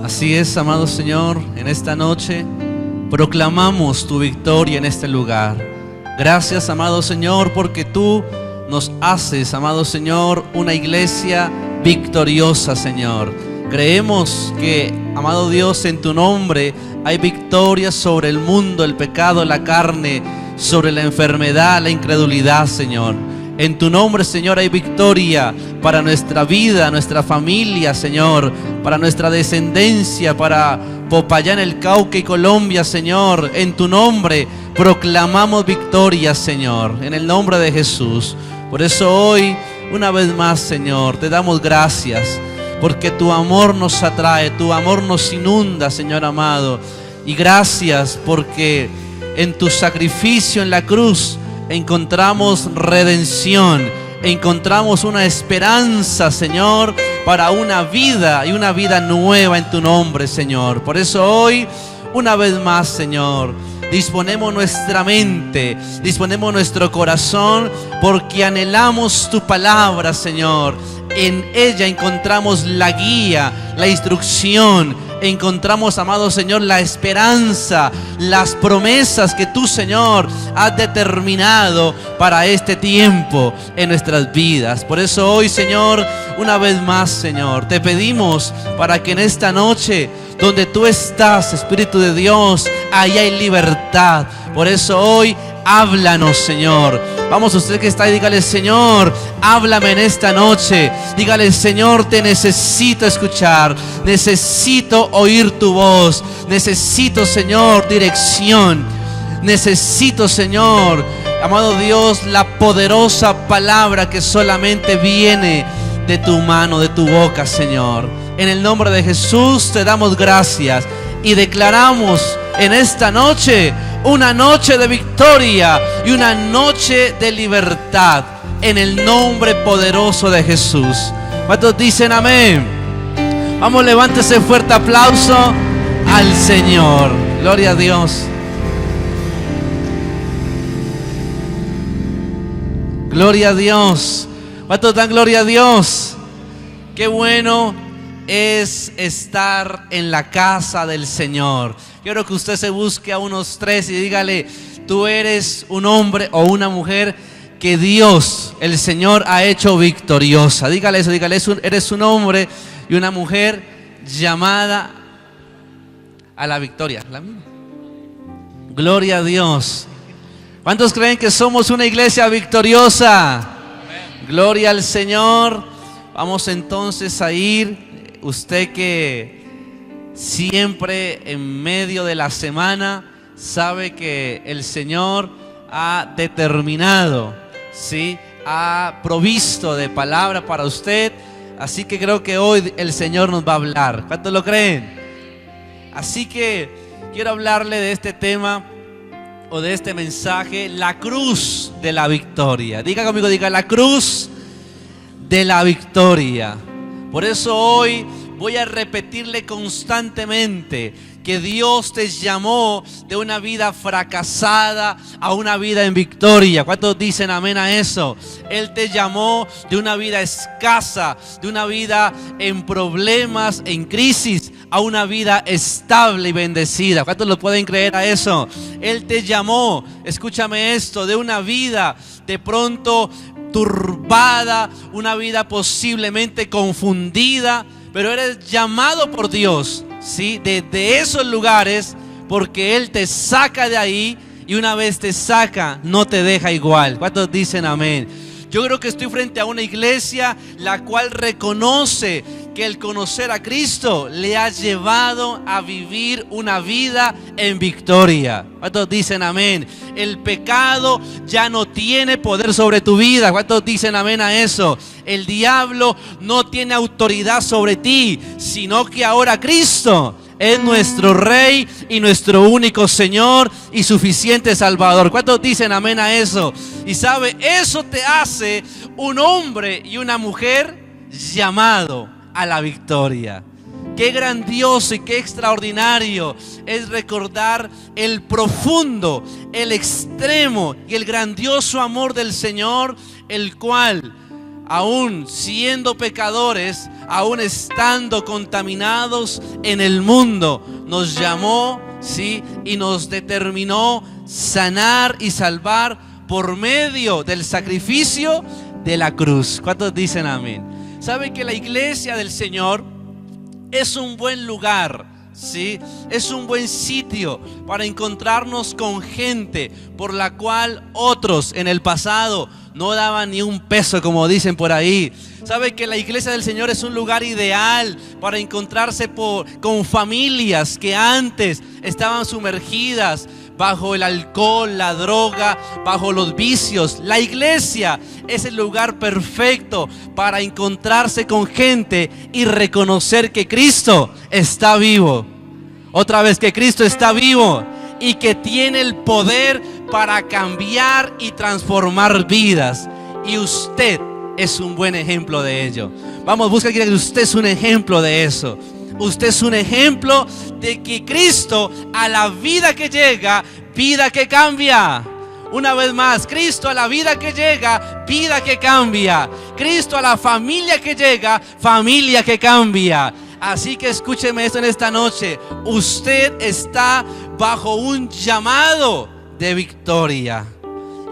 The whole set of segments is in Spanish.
Así es, amado Señor, en esta noche proclamamos tu victoria en este lugar. Gracias, amado Señor, porque tú nos haces, amado Señor, una iglesia victoriosa, Señor. Creemos que, amado Dios, en tu nombre hay victoria sobre el mundo, el pecado, la carne, sobre la enfermedad, la incredulidad, Señor. En tu nombre, Señor, hay victoria para nuestra vida, nuestra familia, Señor, para nuestra descendencia, para Popayán, el Cauca y Colombia, Señor. En tu nombre proclamamos victoria, Señor, en el nombre de Jesús. Por eso hoy, una vez más, Señor, te damos gracias, porque tu amor nos atrae, tu amor nos inunda, Señor amado. Y gracias porque en tu sacrificio en la cruz encontramos redención, encontramos una esperanza, Señor, para una vida y una vida nueva en tu nombre, Señor. Por eso hoy, una vez más, Señor, disponemos nuestra mente, disponemos nuestro corazón, porque anhelamos tu palabra, Señor. En ella encontramos la guía, la instrucción, encontramos, amado Señor, la esperanza, las promesas que tú, Señor, has determinado para este tiempo en nuestras vidas. Por eso hoy, Señor, una vez más, Señor, te pedimos para que en esta noche, donde tú estás, Espíritu de Dios, ahí hay libertad. Por eso hoy, háblanos, Señor. Vamos, usted que está ahí, dígale: Señor, háblame en esta noche. Dígale: Señor, te necesito escuchar, necesito oír tu voz, necesito, Señor, dirección, necesito, Señor, amado Dios, la poderosa palabra que solamente viene de tu mano, de tu boca, Señor. En el nombre de Jesús te damos gracias y declaramos en esta noche una noche de victoria y una noche de libertad, en el nombre poderoso de Jesús. ¿Cuántos dicen amén? Vamos, levántese, fuerte aplauso al Señor. Gloria a Dios. Gloria a Dios. ¿Cuántos dan gloria a Dios? Qué bueno es estar en la casa del Señor. Quiero que usted se busque a unos 3 y dígale: tú eres un hombre o una mujer que Dios, el Señor, ha hecho victoriosa. Dígale eso, dígale: eres un hombre y una mujer llamada a la victoria. Gloria a Dios. ¿Cuántos creen que somos una iglesia victoriosa? Gloria al Señor. Vamos entonces a ir, usted que siempre en medio de la semana sabe que el Señor ha determinado, ¿sí?, ha provisto de palabra para usted. Así que creo que hoy el Señor nos va a hablar. ¿Cuántos lo creen? Así que quiero hablarle de este tema o de este mensaje: la cruz de la victoria. Diga conmigo, diga: la cruz de la victoria. Por eso hoy voy a repetirle constantemente que Dios te llamó de una vida fracasada a una vida en victoria. ¿Cuántos dicen amén a eso? Él te llamó de una vida escasa, de una vida en problemas, en crisis, a una vida estable y bendecida. ¿Cuántos lo pueden creer a eso? Él te llamó, escúchame esto, de una vida de pronto turbada, una vida posiblemente confundida, pero eres llamado por Dios, ¿sí?, desde esos lugares, porque Él te saca de ahí, y una vez te saca, no te deja igual. ¿Cuántos dicen amén? Yo creo que estoy frente a una iglesia la cual reconoce que el conocer a Cristo le ha llevado a vivir una vida en victoria. ¿Cuántos dicen amén? El pecado ya no tiene poder sobre tu vida. ¿Cuántos dicen amén a eso? El diablo no tiene autoridad sobre ti, sino que ahora Cristo es nuestro Rey y nuestro único Señor y suficiente Salvador. ¿Cuántos dicen amén a eso? Y sabe, eso te hace un hombre y una mujer llamado a la victoria. Qué grandioso y qué extraordinario es recordar el profundo, el extremo y el grandioso amor del Señor, el cual aún siendo pecadores, aún estando contaminados en el mundo, nos llamó, ¿sí? Y nos determinó sanar y salvar por medio del sacrificio de la cruz. ¿Cuántos dicen amén? ¿Saben que la iglesia del Señor es un buen lugar? ¿Sí? Es un buen sitio para encontrarnos con gente por la cual otros en el pasado no daban ni un peso, como dicen por ahí. ¿Sabe que la iglesia del Señor es un lugar ideal para encontrarse con familias que antes estaban sumergidas bajo el alcohol, la droga, bajo los vicios? La iglesia es el lugar perfecto para encontrarse con gente y reconocer que Cristo está vivo. Otra vez, que Cristo está vivo y que tiene el poder para cambiar y transformar vidas. Y usted es un buen ejemplo de ello. Vamos, busca que usted es un ejemplo de eso. Usted es un ejemplo de que Cristo, a la vida que llega, vida que cambia. Una vez más, Cristo a la vida que llega, vida que cambia. Cristo a la familia que llega, familia que cambia. Así que escúcheme esto en esta noche. Usted está bajo un llamado de victoria.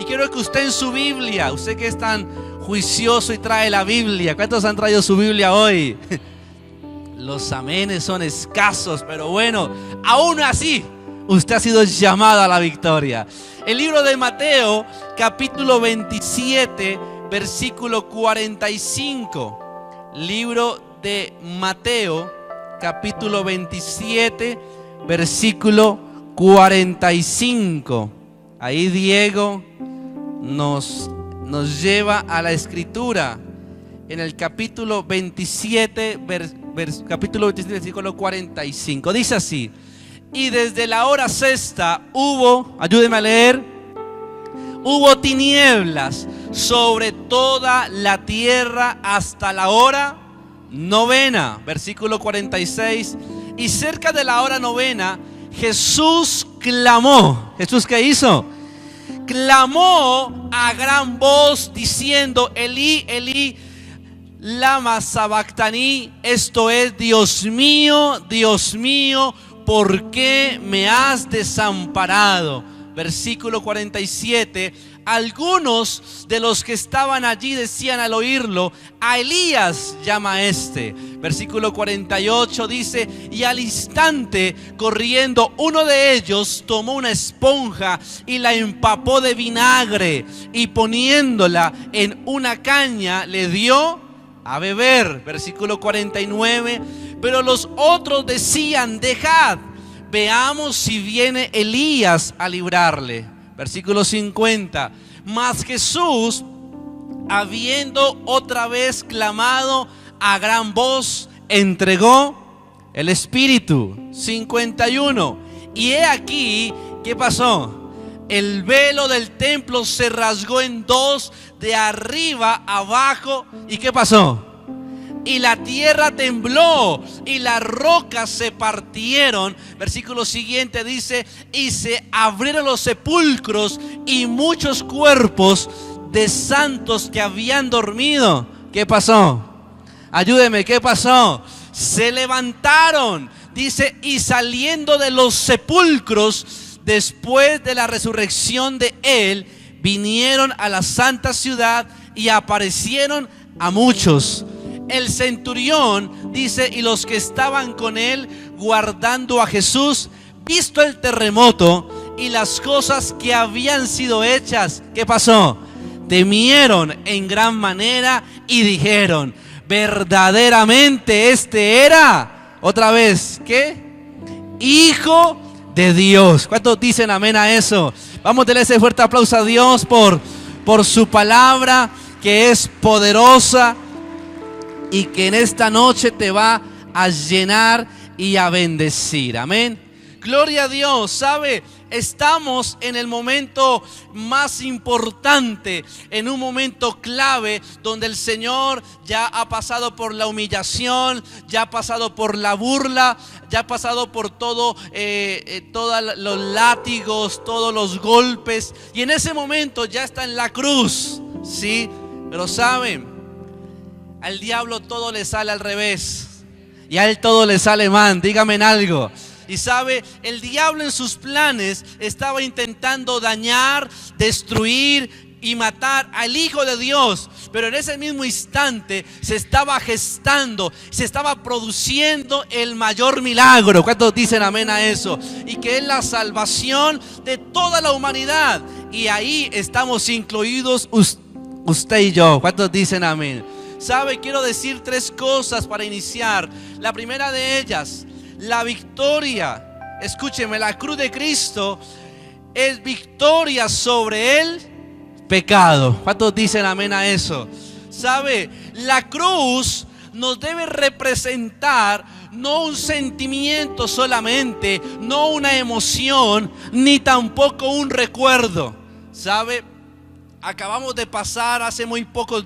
Y quiero que usted en su Biblia, usted que es tan juicioso y trae la Biblia, ¿cuántos han traído su Biblia hoy? Los amenes son escasos, pero bueno, aún así, usted ha sido llamado a la victoria. El libro de Mateo, capítulo 27, versículo 45. Libro de Mateo, capítulo 27, versículo 45. Ahí Diego nos lleva a la escritura en el capítulo 27, capítulo 27, versículo 45. Dice así: y desde la hora sexta hubo, ayúdeme a leer, hubo tinieblas sobre toda la tierra hasta la hora novena. Versículo 46. Y cerca de la hora novena, Jesús clamó. ¿Jesús qué hizo? Clamó a gran voz diciendo: Elí, Elí, lama sabactani. Esto es: Dios mío, ¿por qué me has desamparado? Versículo 47. Algunos de los que estaban allí decían al oírlo: a Elías llama este. Versículo 48 dice: y al instante, corriendo, uno de ellos tomó una esponja y la empapó de vinagre, y poniéndola en una caña le dio a beber. Versículo 49. Pero los otros decían: dejad, veamos si viene Elías a librarle. Versículo 50. Mas Jesús, habiendo otra vez clamado a gran voz, entregó el Espíritu. 51. Y he aquí, ¿qué pasó? El velo del templo se rasgó en dos, de arriba abajo. ¿Y qué pasó? Y la tierra tembló y las rocas se partieron. Versículo siguiente dice: y se abrieron los sepulcros y muchos cuerpos de santos que habían dormido. ¿Qué pasó? Ayúdeme, ¿qué pasó? Se levantaron, dice, y saliendo de los sepulcros después de la resurrección de él, vinieron a la santa ciudad y aparecieron a muchos. El centurión, dice, y los que estaban con él guardando a Jesús, visto el terremoto y las cosas que habían sido hechas, ¿qué pasó? Temieron en gran manera y dijeron: verdaderamente este era, otra vez, ¿qué? Hijo de Dios. ¿Cuántos dicen amén a eso? Vamos a darle ese fuerte aplauso a Dios por su palabra, que es poderosa y que en esta noche te va a llenar y a bendecir. Amén. Gloria a Dios. ¿Sabe? Estamos en el momento más importante, en un momento clave donde el Señor ya ha pasado por la humillación, ya ha pasado por la burla, ya ha pasado por todos los látigos, todos los golpes, y en ese momento ya está en la cruz, ¿sí? Pero saben, Al diablo todo le sale al revés y a él todo le sale mal. Dígame en algo. Y sabe, el diablo en sus planes estaba intentando dañar, destruir y matar al Hijo de Dios. Pero en ese mismo instante se estaba gestando, se estaba produciendo el mayor milagro. ¿Cuántos dicen amén a eso? Y que es la salvación de toda la humanidad. Y ahí estamos incluidos usted y yo. ¿Cuántos dicen amén? ¿Sabe? Quiero decir 3 cosas para iniciar. La primera de ellas, la victoria. Escúcheme, la cruz de Cristo es victoria sobre el pecado. ¿Cuántos dicen amén a eso? ¿Sabe? La cruz nos debe representar no un sentimiento solamente, no una emoción, ni tampoco un recuerdo. ¿Sabe? Acabamos de pasar hace muy pocos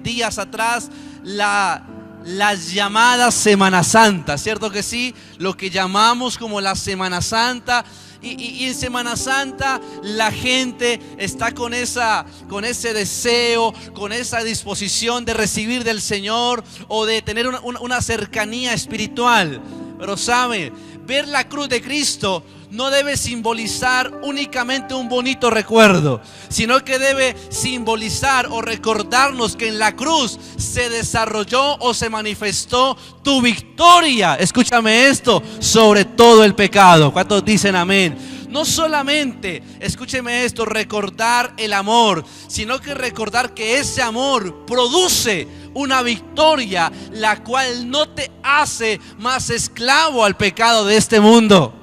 días atrás las llamadas Semana Santa, ¿cierto que sí? Lo que llamamos como la Semana Santa. Y en Semana Santa la gente está con ese deseo, con esa disposición de recibir del Señor o de tener una cercanía espiritual. Pero sabe, ver la cruz de Cristo no debe simbolizar únicamente un bonito recuerdo, sino que debe simbolizar o recordarnos que en la cruz se desarrolló o se manifestó tu victoria. Escúchame esto, sobre todo el pecado. ¿Cuántos dicen amén? No solamente, escúcheme esto, recordar el amor, sino que recordar que ese amor produce una victoria, la cual no te hace más esclavo al pecado de este mundo.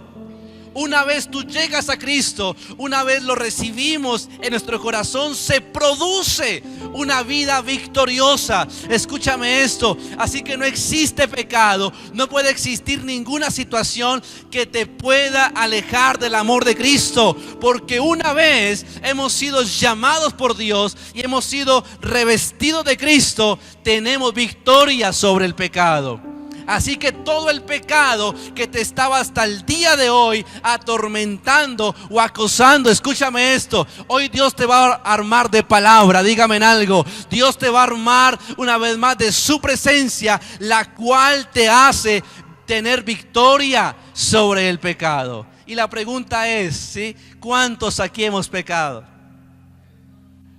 Una vez tú llegas a Cristo, una vez lo recibimos en nuestro corazón, se produce una vida victoriosa. Escúchame esto, así que no existe pecado, no puede existir ninguna situación que te pueda alejar del amor de Cristo, porque una vez hemos sido llamados por Dios y hemos sido revestidos de Cristo, tenemos victoria sobre el pecado. Así que todo el pecado que te estaba hasta el día de hoy atormentando o acosando, escúchame esto, hoy Dios te va a armar de palabra. Dígame en algo, Dios te va a armar una vez más de su presencia, la cual te hace tener victoria sobre el pecado. Y la pregunta es, ¿sí? ¿Cuántos aquí hemos pecado?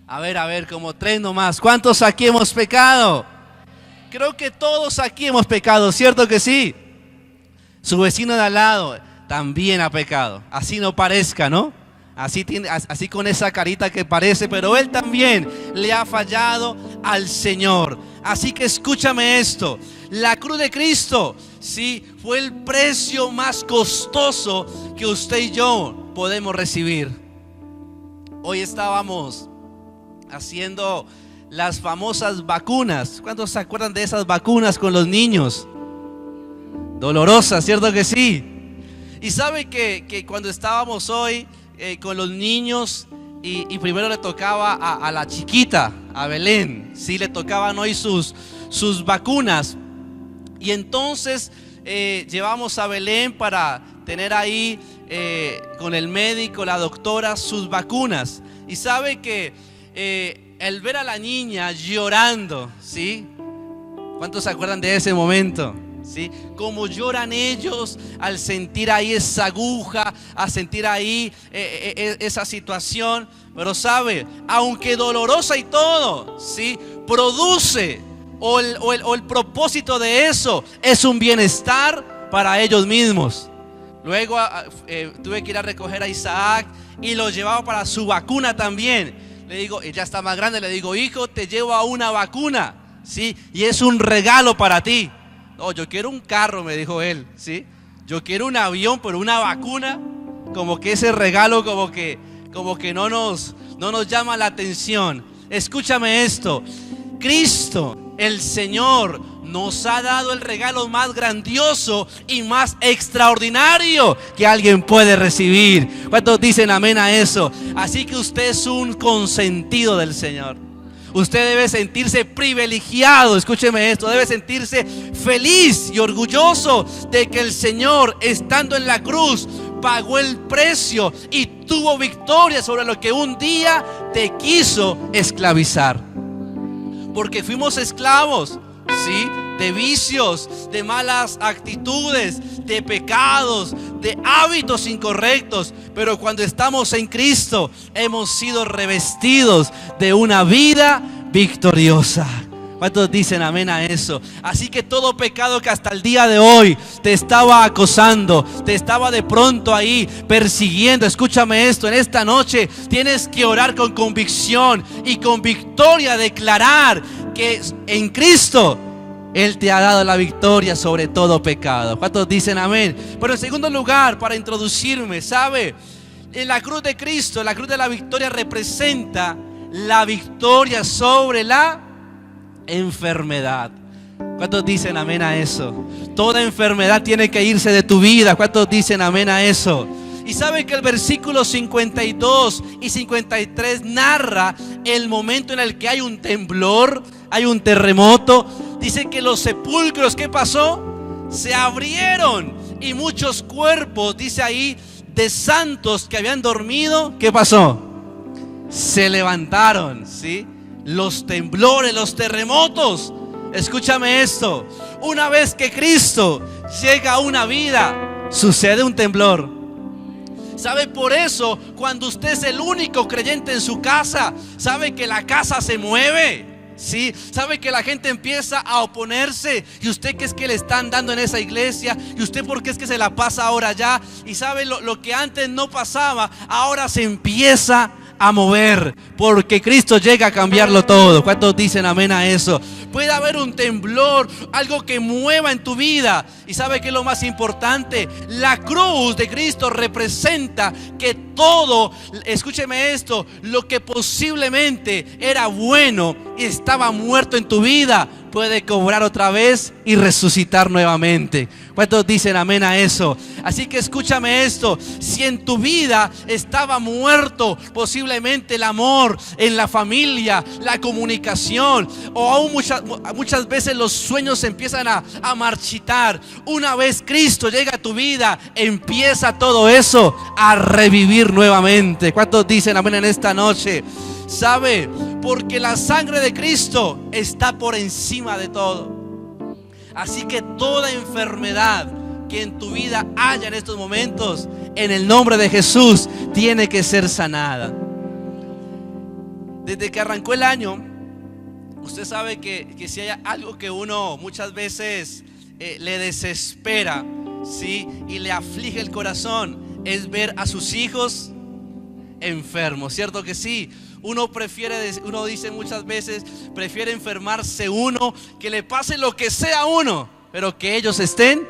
A ver, como 3 nomás. ¿Cuántos aquí hemos pecado? Creo que todos aquí hemos pecado, ¿cierto que sí? Su vecino de al lado también ha pecado. Así no parezca, ¿no? Así con esa carita que parece, pero él también le ha fallado al Señor. Así que escúchame esto. La cruz de Cristo, sí, fue el precio más costoso que usted y yo podemos recibir. Hoy estábamos haciendo las famosas vacunas. ¿Cuántos se acuerdan de esas vacunas con los niños? Dolorosas, ¿cierto que sí? Y sabe que cuando estábamos hoy con los niños y primero le tocaba a la chiquita, a Belén, sí, le tocaban hoy sus vacunas. Y entonces llevamos a Belén para tener ahí con el médico, la doctora, sus vacunas. Y sabe que el ver a la niña llorando, ¿sí? ¿Cuántos se acuerdan de ese momento? ¿Sí? Cómo lloran ellos al sentir ahí esa aguja, a sentir ahí esa situación. Pero sabe, aunque dolorosa y todo, ¿sí? Produce o el propósito de eso es un bienestar para ellos mismos. Luego tuve que ir a recoger a Isaac y lo llevaba para su vacuna también. Le digo, ella está más grande, le digo, hijo, te llevo a una vacuna, ¿sí? Y es un regalo para ti. No, yo quiero un carro, me dijo él, ¿sí? Yo quiero un avión, pero una vacuna, como que ese regalo como que no nos llama la atención. Escúchame esto, Cristo, el Señor, nos ha dado el regalo más grandioso y más extraordinario que alguien puede recibir. ¿Cuántos dicen amén a eso? Así que usted es un consentido del Señor. Usted debe sentirse privilegiado, escúcheme esto, debe sentirse feliz y orgulloso de que el Señor, estando en la cruz, pagó el precio y tuvo victoria sobre lo que un día te quiso esclavizar. Porque fuimos esclavos, ¿sí? De vicios, de malas actitudes, de pecados, de hábitos incorrectos. Pero cuando estamos en Cristo, hemos sido revestidos de una vida victoriosa. ¿Cuántos dicen amén a eso? Así que todo pecado que hasta el día de hoy te estaba acosando, te estaba de pronto ahí persiguiendo, escúchame esto, en esta noche tienes que orar con convicción y con victoria, declarar que en Cristo Él te ha dado la victoria sobre todo pecado. ¿Cuántos dicen amén? Pero en segundo lugar, para introducirme, ¿sabe? En la cruz de Cristo, la cruz de la victoria representa la victoria sobre la enfermedad. ¿Cuántos dicen amén a eso? Toda enfermedad tiene que irse de tu vida. ¿Cuántos dicen amén a eso? Y saben que el versículo 52 y 53 narra el momento en el que hay un temblor, hay un terremoto. Dice que los sepulcros, ¿qué pasó? Se abrieron y muchos cuerpos, dice ahí, de santos que habían dormido, ¿qué pasó? Se levantaron, ¿sí? Los temblores, los terremotos. Escúchame esto. Una vez que Cristo llega a una vida, sucede un temblor. ¿Sabe? Por eso, cuando usted es el único creyente en su casa, ¿sabe que la casa se mueve? ¿Sí? ¿Sabe que la gente empieza a oponerse? ¿Y usted qué es que le están dando en esa iglesia? ¿Y usted por qué es que se la pasa ahora allá? Y sabe, lo que antes no pasaba, ahora se empieza a mover, porque Cristo llega a cambiarlo todo. ¿Cuántos dicen amén a eso? Puede haber un temblor, algo que mueva en tu vida. Y ¿sabe qué es lo más importante? La cruz de Cristo representa que todo, escúcheme esto, lo que posiblemente era bueno y estaba muerto en tu vida, puede cobrar otra vez y resucitar nuevamente. ¿Cuántos dicen amén a eso? Así que escúchame esto. Si en tu vida estaba muerto posiblemente el amor en la familia, la comunicación, o aún muchas veces los sueños se empiezan a marchitar, una vez Cristo llega a tu vida, empieza todo eso a revivir nuevamente. ¿Cuántos dicen amén en esta noche? ¿Sabe? Porque la sangre de Cristo está por encima de todo. Así que toda enfermedad que en tu vida haya en estos momentos, en el nombre de Jesús, tiene que ser sanada. Desde que arrancó el año, usted sabe que si hay algo que uno muchas veces le desespera, ¿sí? Y le aflige el corazón, es ver a sus hijos enfermos, ¿cierto que sí? Uno dice muchas veces, prefiere enfermarse uno, que le pase lo que sea a uno, pero que ellos estén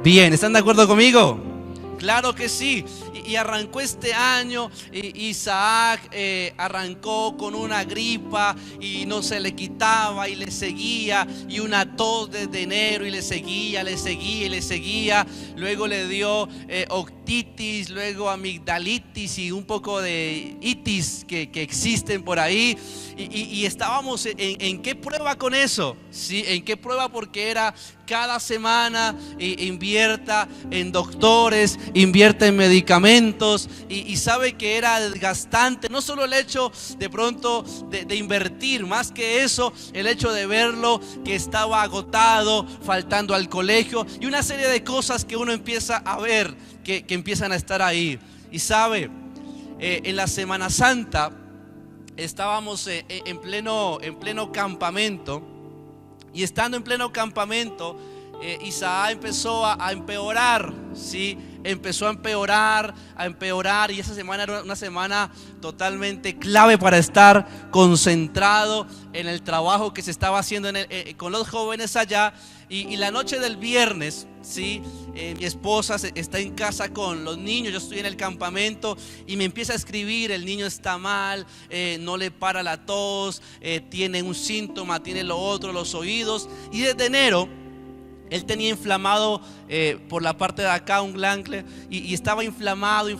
bien. ¿Están de acuerdo conmigo? Claro que sí. Y arrancó este año, Isaac arrancó con una gripa y no se le quitaba y le seguía, y una tos desde enero y le seguía. Luego le dio octitis, luego amigdalitis y un poco de itis que existen por ahí. Y estábamos en qué prueba con eso, ¿sí? En qué prueba, porque era cada semana invierta en doctores, invierta en medicamentos, y sabe que era desgastante, no solo el hecho de pronto de invertir, más que eso, el hecho de verlo que estaba agotado, faltando al colegio y una serie de cosas que uno empieza a ver que empiezan a estar ahí. Y sabe, en la Semana Santa estábamos en pleno campamento, y estando en pleno campamento, Isaac empezó a empeorar, ¿sí? Empezó a empeorar, y esa semana era una semana totalmente clave para estar concentrado en el trabajo que se estaba haciendo con los jóvenes allá. Y la noche del viernes, ¿sí? Mi esposa está en casa con los niños, yo estoy en el campamento, y me empieza a escribir: el niño está mal, no le para la tos, tiene un síntoma, tiene lo otro, los oídos. Y desde enero él tenía inflamado por la parte de acá un ganglio, y estaba inflamado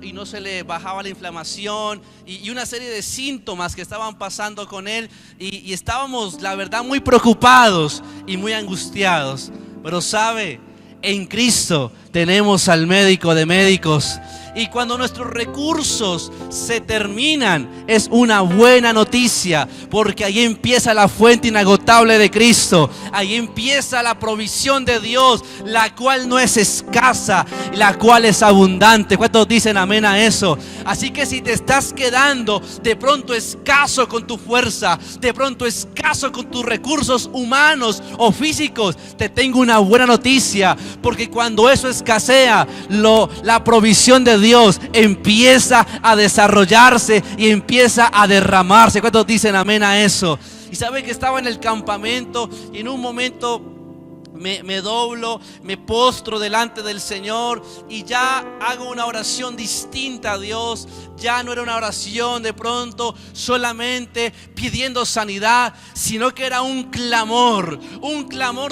y no se le bajaba la inflamación, y una serie de síntomas que estaban pasando con él, y estábamos, la verdad, muy preocupados y muy angustiados. Pero sabe, en Cristo tenemos al médico de médicos. Y cuando nuestros recursos se terminan, es una buena noticia, porque ahí empieza la fuente inagotable de Cristo. Ahí empieza la provisión de Dios, la cual no es escasa, la cual es abundante. ¿Cuántos dicen amén a eso? Así que si te estás quedando de pronto escaso con tu fuerza, de pronto escaso con tus recursos humanos o físicos, te tengo una buena noticia, porque cuando eso escasea, la provisión de Dios empieza a desarrollarse y empieza a derramarse. ¿Cuántos dicen amén a eso? Y sabe que estaba en el campamento y en un momento me doblo, me postro delante del Señor y ya hago una oración distinta a Dios. Ya no era una oración de pronto solamente pidiendo sanidad, sino que era un clamor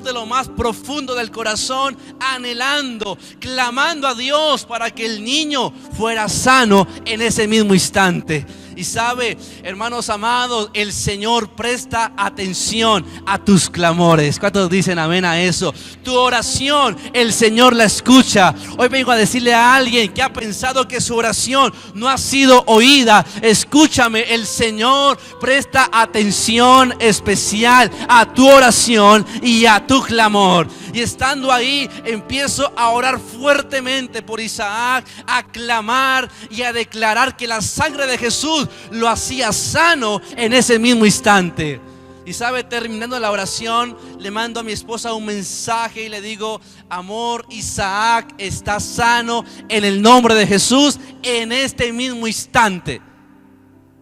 de lo más profundo del corazón, anhelando, clamando a Dios para que el niño fuera sano en ese mismo instante. Y sabe, hermanos amados, el Señor presta atención a tus clamores. ¿Cuántos dicen amén a eso? Tu oración, el Señor la escucha. Hoy vengo a decirle a alguien que ha pensado que su oración no ha sido oída: escúchame, el Señor presta atención especial a tu oración y a tu clamor. Y estando ahí, empiezo a orar fuertemente por Isaac, a clamar y a declarar que la sangre de Jesús lo hacía sano en ese mismo instante. Y sabe, terminando la oración, le mando a mi esposa un mensaje y le digo: amor, Isaac está sano en el nombre de Jesús en este mismo instante.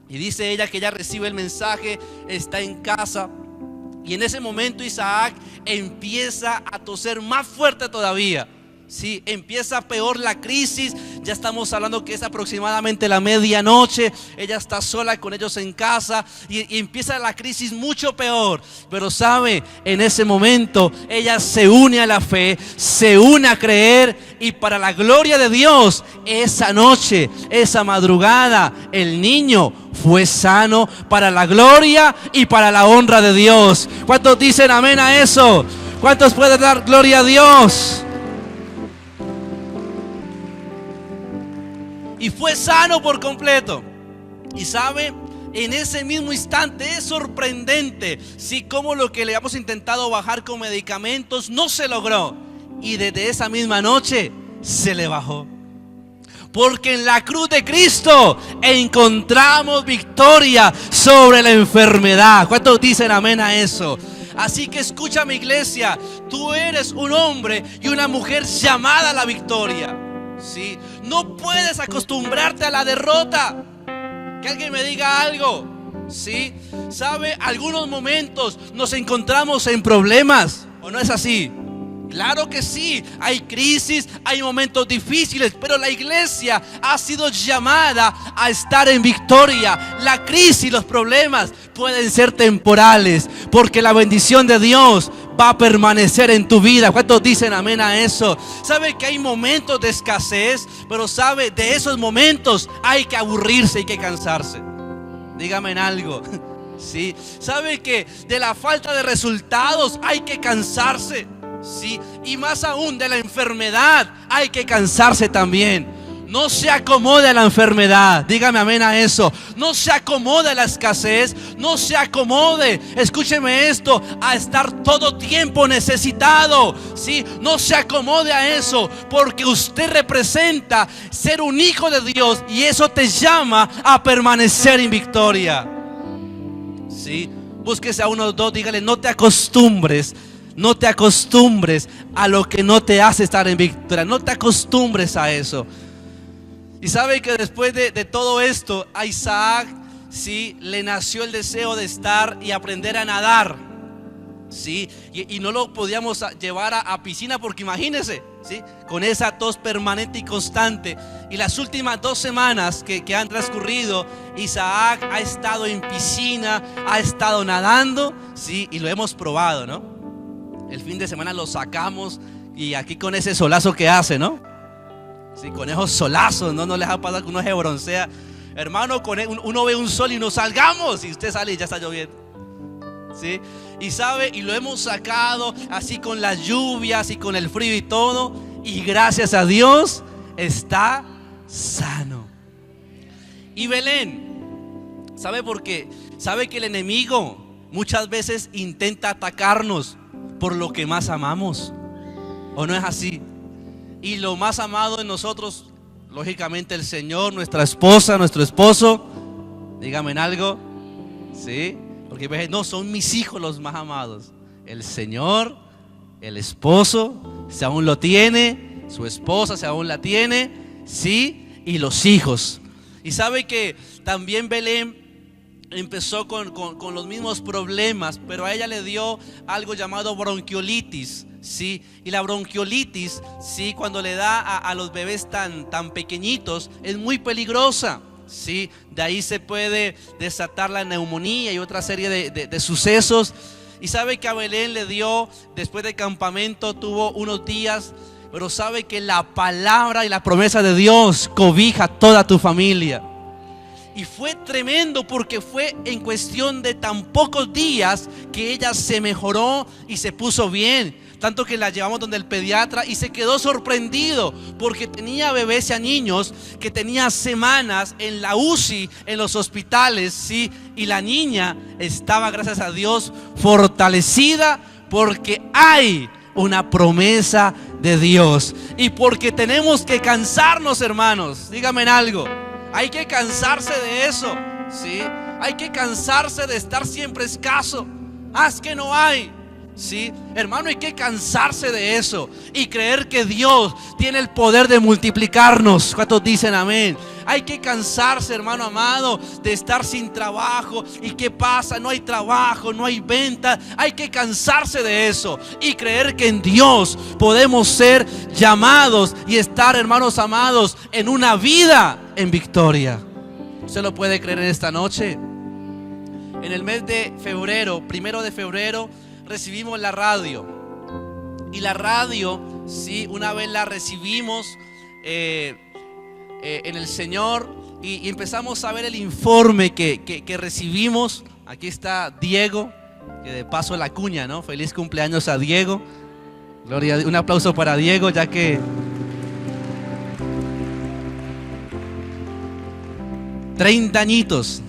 Y dice ella que ella recibe el mensaje, está en casa. Y en ese momento Isaac empieza a toser más fuerte todavía. Sí, empieza peor la crisis. Ya estamos hablando que es aproximadamente la medianoche. Ella está sola con ellos en casa y empieza la crisis mucho peor. Pero sabe, en ese momento ella se une a la fe, se une a creer, y para la gloria de Dios, esa noche, esa madrugada, el niño fue sano para la gloria y para la honra de Dios. ¿Cuántos dicen amén a eso? ¿Cuántos pueden dar gloria a Dios? Y fue sano por completo. Y sabe, en ese mismo instante es sorprendente, sí, como lo que le hemos intentado bajar con medicamentos no se logró. Y desde esa misma noche se le bajó. Porque en la cruz de Cristo encontramos victoria sobre la enfermedad. ¿Cuántos dicen amén a eso? Así que escúchame, iglesia, tú eres un hombre y una mujer llamada a la victoria. ¿Sí? No puedes acostumbrarte a la derrota. Que alguien me diga algo. ¿Sí? ¿Sabe? Algunos momentos nos encontramos en problemas, ¿o no es así? Claro que sí, hay crisis, hay momentos difíciles, pero la iglesia ha sido llamada a estar en victoria. La crisis y los problemas pueden ser temporales, porque la bendición de Dios va a permanecer en tu vida. ¿Cuántos dicen amén a eso? Sabe que hay momentos de escasez, pero sabe, de esos momentos hay que aburrirse, hay que cansarse. Dígame en algo. Sí, sabe que de la falta de resultados hay que cansarse. Sí, y más aún de la enfermedad hay que cansarse también. No se acomode a la enfermedad. Dígame amén a eso. No se acomode a la escasez. No se acomode, escúcheme esto, a estar todo tiempo necesitado. ¿Sí? No se acomode a eso, porque usted representa ser un hijo de Dios, y eso te llama a permanecer en victoria. ¿Sí? Búsquese a unos dos, dígale: no te acostumbres. No te acostumbres a lo que no te hace estar en victoria. No te acostumbres a eso. Y sabe que después de todo esto, a Isaac, sí, le nació el deseo de estar y aprender a nadar. Sí, y no lo podíamos llevar a piscina, porque imagínense, ¿sí?, con esa tos permanente y constante. Y las últimas 2 semanas que han transcurrido, Isaac ha estado en piscina, ha estado nadando, sí, y lo hemos probado, ¿no? El fin de semana lo sacamos y aquí con ese solazo que hace, ¿no? Sí, con esos solazos, ¿no? No les ha pasado que uno se broncea. Hermano, uno ve un sol y nos salgamos, y usted sale y ya está lloviendo. ¿Sí? Y sabe, y lo hemos sacado así con las lluvias y con el frío y todo. y gracias a Dios está sano. Y Belén, ¿sabe por qué? ¿Sabe que el enemigo muchas veces intenta atacarnos por lo que más amamos? ¿O no es así? Y lo más amado en nosotros, lógicamente el Señor, nuestra esposa, nuestro esposo. Dígame en algo. ¿Sí? Porque no, son mis hijos los más amados. El Señor, el esposo, si aún lo tiene, su esposa, si aún la tiene, sí, y los hijos. Y sabe que también Belén empezó con los mismos problemas, pero a ella le dio algo llamado bronquiolitis, ¿sí? Y la bronquiolitis, ¿sí?, cuando le da a los bebés tan pequeñitos, es muy peligrosa, ¿sí? De ahí se puede desatar la neumonía y otra serie de sucesos. Y sabe que a Belén le dio, después de campamento, tuvo unos días, pero sabe que la palabra y la promesa de Dios cobija a toda tu familia. Y fue tremendo porque fue en cuestión de tan pocos días que ella se mejoró y se puso bien. Tanto que la llevamos donde el pediatra y se quedó sorprendido porque tenía bebés y a niños que tenía semanas en la UCI, en los hospitales, ¿sí? Y la niña estaba, gracias a Dios, fortalecida porque hay una promesa de Dios. Y porque tenemos que cansarnos, hermanos. Dígame en algo. Hay que cansarse de eso, ¿sí? Hay que cansarse de estar siempre escaso. Es que no hay, ¿sí? Hermano, hay que cansarse de eso y creer que Dios tiene el poder de multiplicarnos. ¿Cuántos dicen amén? Hay que cansarse, hermano amado, de estar sin trabajo. ¿Y qué pasa? No hay trabajo, no hay venta. Hay que cansarse de eso y creer que en Dios podemos ser llamados y estar, hermanos amados, en una vida en victoria. ¿Usted lo puede creer en esta noche? En el mes de febrero, 1 de febrero, recibimos la radio. Y la radio, sí, una vez la recibimos en el Señor y empezamos a ver el informe que recibimos. Aquí está Diego, que de paso la cuña, ¿no? Feliz cumpleaños a Diego. Gloria, un aplauso para Diego, ya que 30 añitos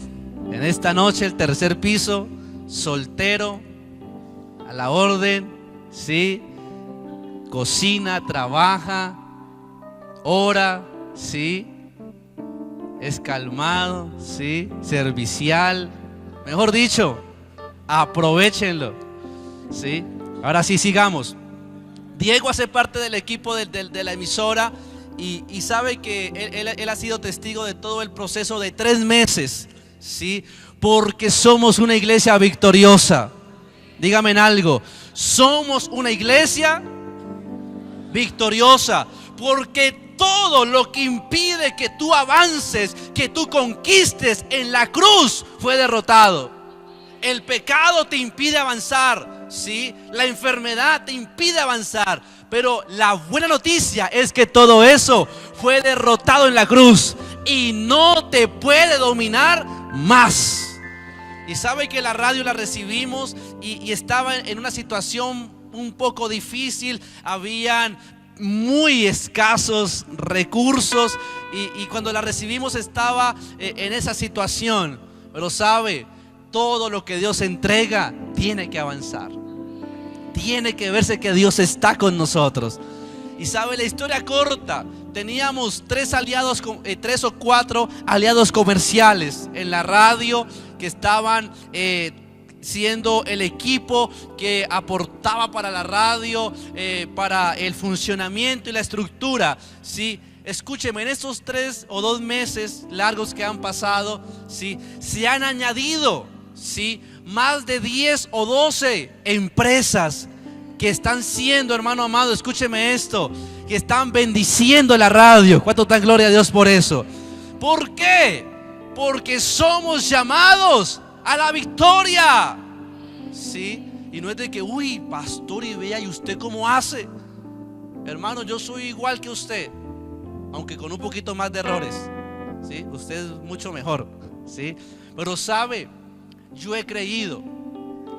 en esta noche, el tercer piso, soltero, a la orden, ¿sí? Cocina, trabaja, ora, ¿sí? Es calmado, ¿sí? Servicial. Mejor dicho, aprovechenlo, ¿sí? Ahora sí, sigamos. Diego hace parte del equipo de la emisora y sabe que él ha sido testigo de todo el proceso de 3 meses, ¿sí? Porque somos una iglesia victoriosa. Dígame en algo. Somos una iglesia victoriosa porque todo lo que impide que tú avances, que tú conquistes en la cruz fue derrotado. El pecado te impide avanzar, ¿sí? La enfermedad te impide avanzar. Pero la buena noticia es que todo eso fue derrotado en la cruz y no te puede dominar más. Y sabe que la radio la recibimos y estaba en una situación un poco difícil. Habían muy escasos recursos y cuando la recibimos estaba en esa situación. Pero sabe, todo lo que Dios entrega tiene que avanzar. Tiene que verse que Dios está con nosotros. Y sabe, la historia corta, teníamos 3 o 4 aliados comerciales en la radio que estaban siendo el equipo que aportaba para la radio, para el funcionamiento y la estructura, ¿sí? Escúcheme, en estos 3 o 2 meses largos que han pasado, ¿sí?, se han añadido, ¿sí?, más de 10 o 12 empresas que están siendo, hermano amado, escúcheme esto, que están bendiciendo la radio. ¿Cuánto dan gloria a Dios por eso? ¿Por qué? Porque somos llamados a la victoria, ¿sí? Y no es de que, uy, pastor, y vea, ¿y usted cómo hace? Hermano, yo soy igual que usted, aunque con un poquito más de errores, ¿sí? Usted es mucho mejor, ¿sí? Pero sabe, yo he creído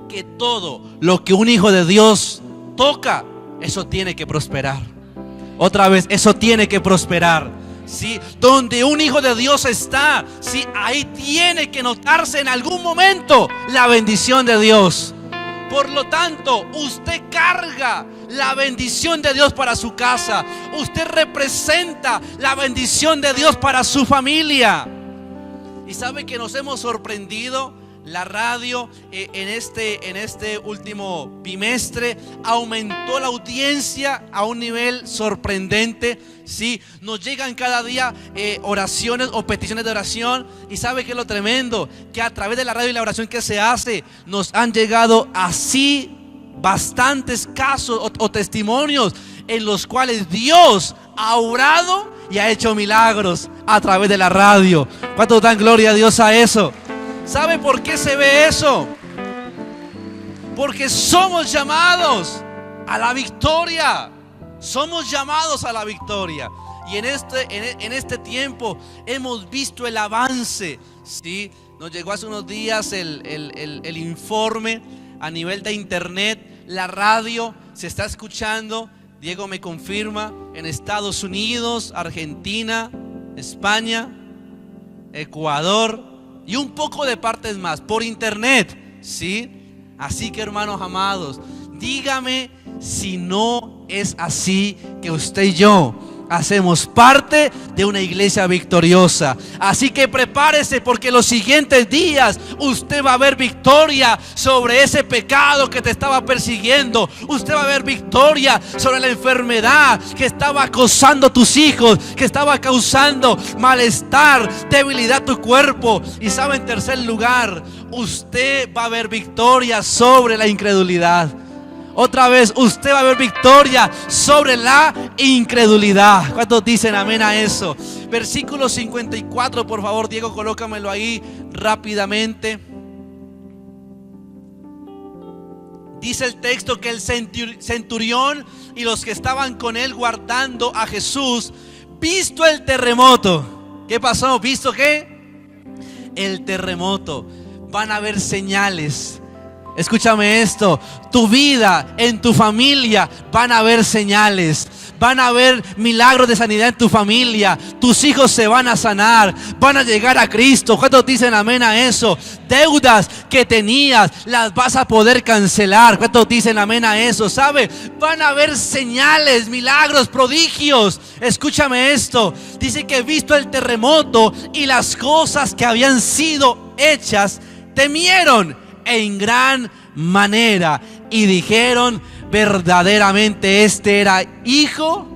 que todo lo que un hijo de Dios toca, eso tiene que prosperar. Otra vez, eso tiene que prosperar. ¿Sí? Donde un hijo de Dios está, ¿sí? Ahí tiene que notarse en algún momento la bendición de Dios. Por lo tanto, usted carga la bendición de Dios para su casa. Usted representa la bendición de Dios para su familia. Y sabe que nos hemos sorprendido. La radio en este último bimestre aumentó la audiencia a un nivel sorprendente. Sí, nos llegan cada día oraciones o peticiones de oración. Y sabe que es lo tremendo, que a través de la radio y la oración que se hace, nos han llegado así bastantes casos o testimonios en los cuales Dios ha obrado y ha hecho milagros a través de la radio. ¿Cuántos dan gloria a Dios a eso? ¿Sabe por qué se ve eso? Porque somos llamados a la victoria. Somos llamados a la victoria. Y en este tiempo hemos visto el avance. ¿Sí? Nos llegó hace unos días el informe a nivel de internet. La radio se está escuchando, Diego me confirma, en Estados Unidos, Argentina, España, Ecuador y un poco de partes más por internet, ¿sí? Así que, hermanos amados, dígame si no es así que usted y yo hacemos parte de una iglesia victoriosa. Así que prepárese, porque los siguientes días usted va a ver victoria sobre ese pecado que te estaba persiguiendo. Usted va a ver victoria sobre la enfermedad que estaba acosando a tus hijos, que estaba causando malestar, debilidad a tu cuerpo. Y sabe, en tercer lugar, usted va a ver victoria sobre la incredulidad. Otra vez, usted va a ver victoria sobre la incredulidad. ¿Cuántos dicen amén a eso? Versículo 54, por favor, Diego, colócamelo ahí rápidamente. Dice el texto que el centurión y los que estaban con él guardando a Jesús, visto el terremoto. ¿Qué pasó? ¿Visto qué? El terremoto. Van a haber señales. Escúchame esto, tu vida, en tu familia van a haber señales, van a haber milagros de sanidad en tu familia, tus hijos se van a sanar, van a llegar a Cristo. ¿Cuántos dicen amén a eso? Deudas que tenías las vas a poder cancelar. ¿Cuántos dicen amén a eso? ¿Sabe? Van a haber señales, milagros, prodigios. Escúchame esto, dice que visto el terremoto y las cosas que habían sido hechas, temieron en gran manera y dijeron: verdaderamente este era hijo.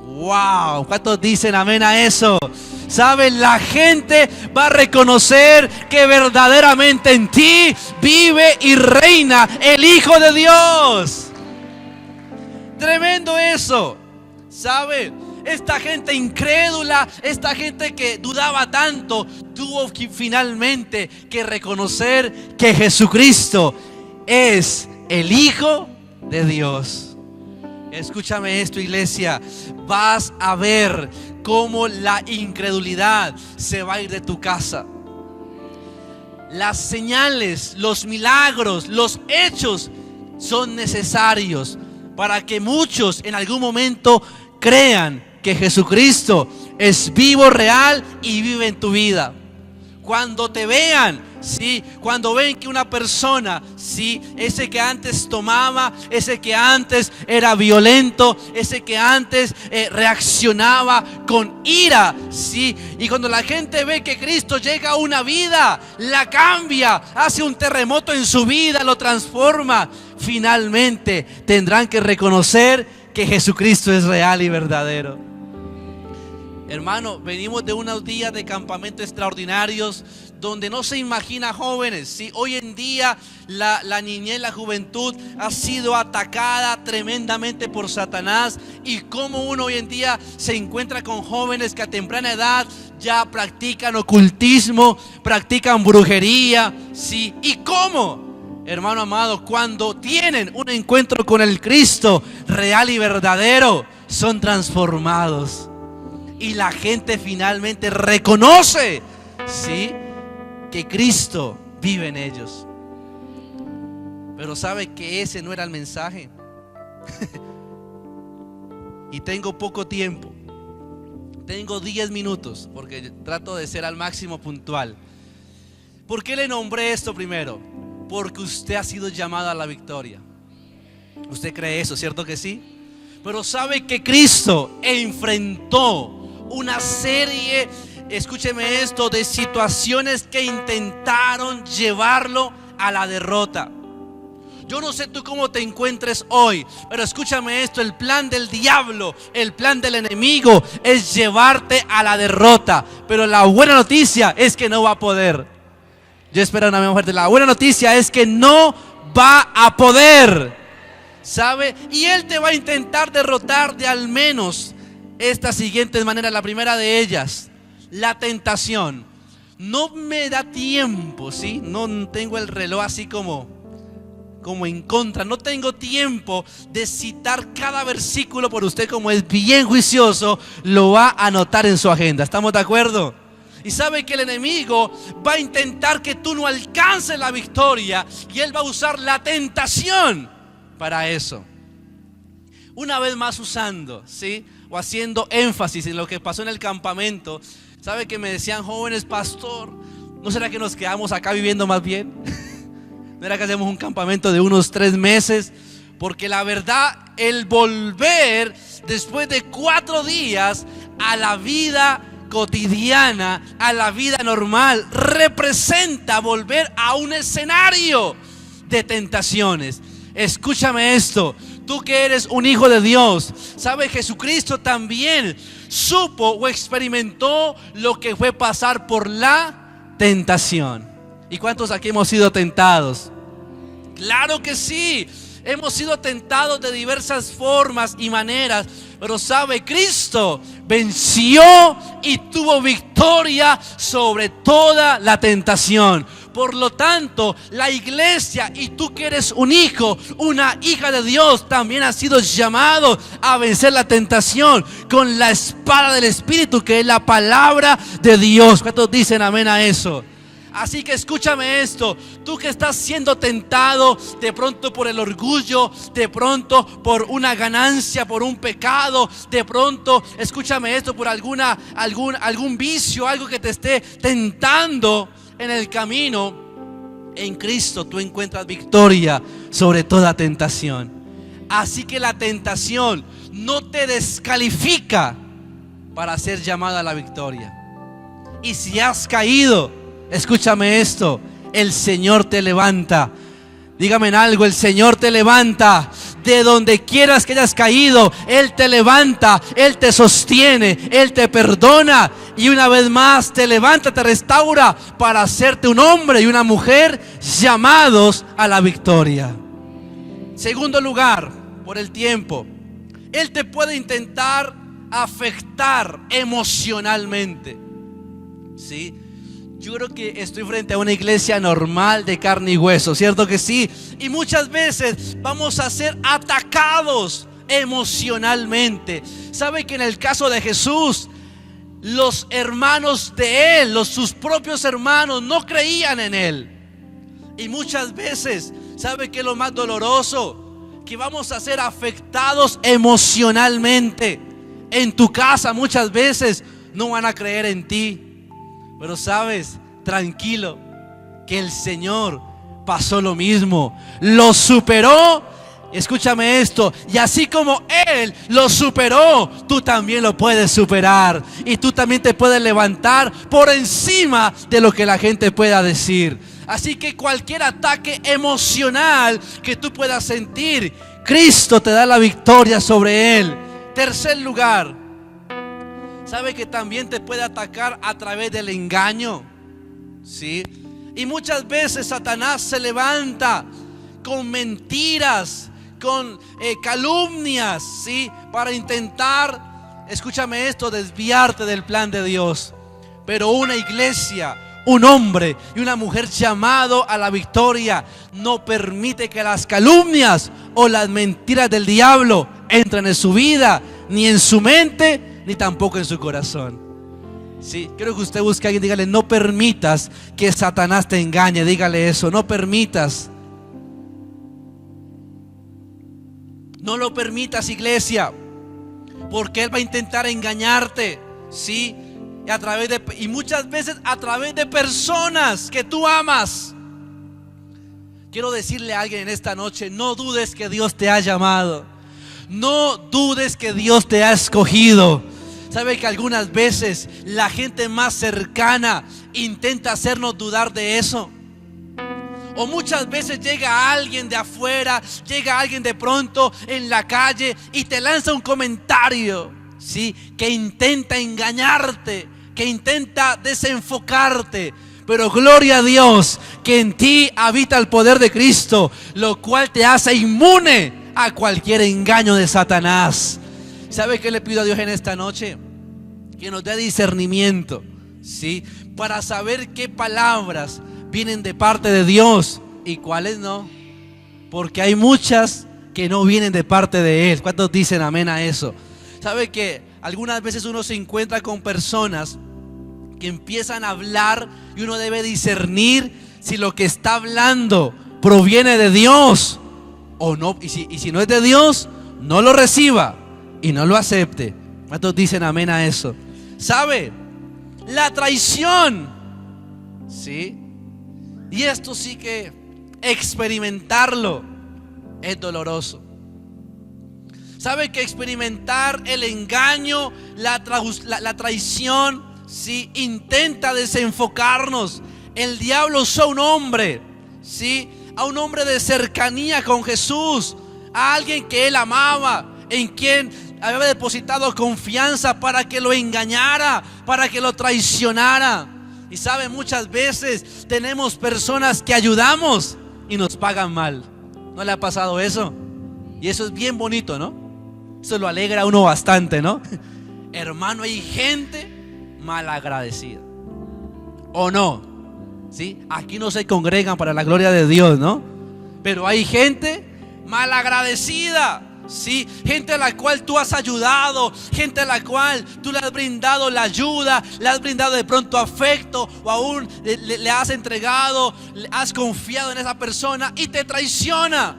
Wow, ¿cuántos dicen amén a eso? ¿Saben? La gente va a reconocer que verdaderamente en ti vive y reina el Hijo de Dios. Tremendo eso. ¿Sabe? Esta gente incrédula, esta gente que dudaba tanto, tuvo finalmente que reconocer que Jesucristo es el Hijo de Dios. Escúchame esto, iglesia, vas a ver cómo la incredulidad se va a ir de tu casa. Las señales, los milagros, los hechos son necesarios para que muchos en algún momento crean que Jesucristo es vivo, real y vive en tu vida. Cuando te vean, ¿sí? Cuando ven que una persona, ¿sí? Ese que antes tomaba, ese que antes era violento, ese que antes reaccionaba con ira, ¿sí? Y cuando la gente ve que Cristo llega a una vida, la cambia, hace un terremoto en su vida, lo transforma, finalmente tendrán que reconocer que Jesucristo es real y verdadero. Hermano, venimos de unos días de campamento extraordinarios donde no se imagina, jóvenes, ¿sí? Hoy en día la niñez, la juventud ha sido atacada tremendamente por Satanás, y cómo uno hoy en día se encuentra con jóvenes que a temprana edad ya practican ocultismo, practican brujería, ¿sí? Y cómo, hermano amado, cuando tienen un encuentro con el Cristo real y verdadero, son transformados. Y la gente finalmente reconoce, ¿sí?, que Cristo vive en ellos. Pero sabe que ese no era el mensaje. y tengo poco tiempo. Tengo 10 minutos porque trato de ser al máximo puntual. ¿Por qué le nombré esto primero? Porque usted ha sido llamado a la victoria. ¿Usted cree eso, cierto que sí? Pero sabe que Cristo enfrentó una serie, escúcheme esto, de situaciones que intentaron llevarlo a la derrota. Yo no sé tú cómo te encuentres hoy, pero escúchame esto, el plan del diablo, el plan del enemigo es llevarte a la derrota. Pero la buena noticia es que no va a poder. Yo espero una fuerte. La buena noticia es que no va a poder, ¿sabe? Y él te va a intentar derrotar de al menos estas siguientes maneras. La primera de ellas, la tentación. No me da tiempo, ¿sí? No tengo el reloj así como en contra. No tengo tiempo de citar cada versículo, por usted, como es bien juicioso, lo va a anotar en su agenda. ¿Estamos de acuerdo? Y sabe que el enemigo va a intentar que tú no alcances la victoria, y él va a usar la tentación para eso. Una vez más usando, ¿sí? O haciendo énfasis en lo que pasó en el campamento. ¿Sabe que me decían jóvenes, pastor, ¿no será que nos quedamos acá viviendo más bien? ¿No era que hacemos un campamento de unos 3 meses? Porque la verdad, el volver después de 4 días a la vida cotidiana, a la vida normal, representa volver a un escenario de tentaciones. Escúchame esto, tú que eres un hijo de Dios, ¿sabes? Jesucristo también supo o experimentó lo que fue pasar por la tentación. ¿Y cuántos aquí hemos sido tentados? Claro que sí, hemos sido tentados de diversas formas y maneras. Pero sabe, Cristo venció y tuvo victoria sobre toda la tentación. Por lo tanto, la iglesia, y tú que eres un hijo, una hija de Dios, también has sido llamado a vencer la tentación con la espada del Espíritu, que es la palabra de Dios. ¿Cuántos dicen amén a eso? Así que escúchame esto, tú que estás siendo tentado de pronto por el orgullo, de pronto por una ganancia, por un pecado, de pronto, escúchame esto, por algún vicio, algo que te esté tentando en el camino, en Cristo tú encuentras victoria sobre toda tentación. Así que la tentación no te descalifica para ser llamada a la victoria. Y si has caído, escúchame esto, el Señor te levanta. Dígame en algo, el Señor te levanta. De donde quieras que hayas caído, Él te levanta, Él te sostiene, Él te perdona. Y una vez más te levanta, te restaura para hacerte un hombre y una mujer llamados a la victoria. Segundo lugar, por el tiempo, Él te puede intentar afectar emocionalmente, ¿sí? Yo creo que estoy frente a una iglesia normal de carne y hueso, ¿cierto que sí? Y muchas veces vamos a ser atacados emocionalmente. ¿Sabe que en el caso de Jesús, los hermanos de él, sus propios hermanos, no creían en él? Y muchas veces, ¿sabe qué es lo más doloroso? Que vamos a ser afectados emocionalmente. En tu casa muchas veces no van a creer en ti. Pero sabes, tranquilo, que el Señor pasó lo mismo, lo superó. Escúchame esto, y así como Él lo superó, tú también lo puedes superar. Y tú también te puedes levantar por encima de lo que la gente pueda decir. Así que cualquier ataque emocional que tú puedas sentir, Cristo te da la victoria sobre él. Tercer lugar, ¿sabe que también te puede atacar a través del engaño? ¿Sí? Y muchas veces Satanás se levanta con mentiras, con calumnias, ¿sí? Para intentar, escúchame esto, desviarte del plan de Dios. Pero una iglesia, un hombre y una mujer llamado a la victoria no permite que las calumnias o las mentiras del diablo entren en su vida, ni en su mente, ni tampoco en su corazón. Sí, quiero que usted busque a alguien, dígale: no permitas que Satanás te engañe. Dígale eso, no permitas. No lo permitas, iglesia. porque Él va a intentar engañarte, ¿sí? Y muchas veces a través de personas que tú amas. Quiero decirle a alguien en esta noche: no dudes que Dios te ha llamado. No dudes que Dios te ha escogido. ¿Sabe que algunas veces la gente más cercana intenta hacernos dudar de eso? O muchas veces llega alguien de afuera, llega alguien de pronto en la calle y te lanza un comentario, ¿sí? Que intenta engañarte, que intenta desenfocarte. Pero gloria a Dios que en ti habita el poder de Cristo, lo cual te hace inmune a cualquier engaño de Satanás. ¿Sabe qué le pido a Dios en esta noche? Que nos dé discernimiento, ¿sí? Para saber qué palabras vienen de parte de Dios y cuáles no. Porque hay muchas que no vienen de parte de Él. ¿Cuántos dicen amén a eso? ¿Sabe que algunas veces uno se encuentra con personas que empiezan a hablar y uno debe discernir si lo que está hablando proviene de Dios o no? Y si no es de Dios, no lo reciba y no lo acepte. ¿Cuántos dicen amén a eso? ¿Sabe? La traición, ¿sí? Y esto sí que experimentarlo es doloroso. ¿Sabe que experimentar el engaño, la traición, ¿sí? Intenta desenfocarnos? El diablo usó a un hombre, ¿sí? A un hombre de cercanía con Jesús, a alguien que él amaba, en quien había depositado confianza, para que lo engañara, para que lo traicionara. Y sabe, muchas veces tenemos personas que ayudamos y nos pagan mal. ¿No le ha pasado eso? Y eso es bien bonito, ¿no? Eso lo alegra a uno bastante, ¿no? Hermano, hay gente malagradecida, ¿o no? ¿Sí? Aquí no se congregan para la gloria de Dios, ¿no? Pero hay gente malagradecida, ¿sí? Gente a la cual tú has ayudado, gente a la cual tú le has brindado la ayuda, le has brindado de pronto afecto, o aún le has entregado, le has confiado en esa persona y te traiciona.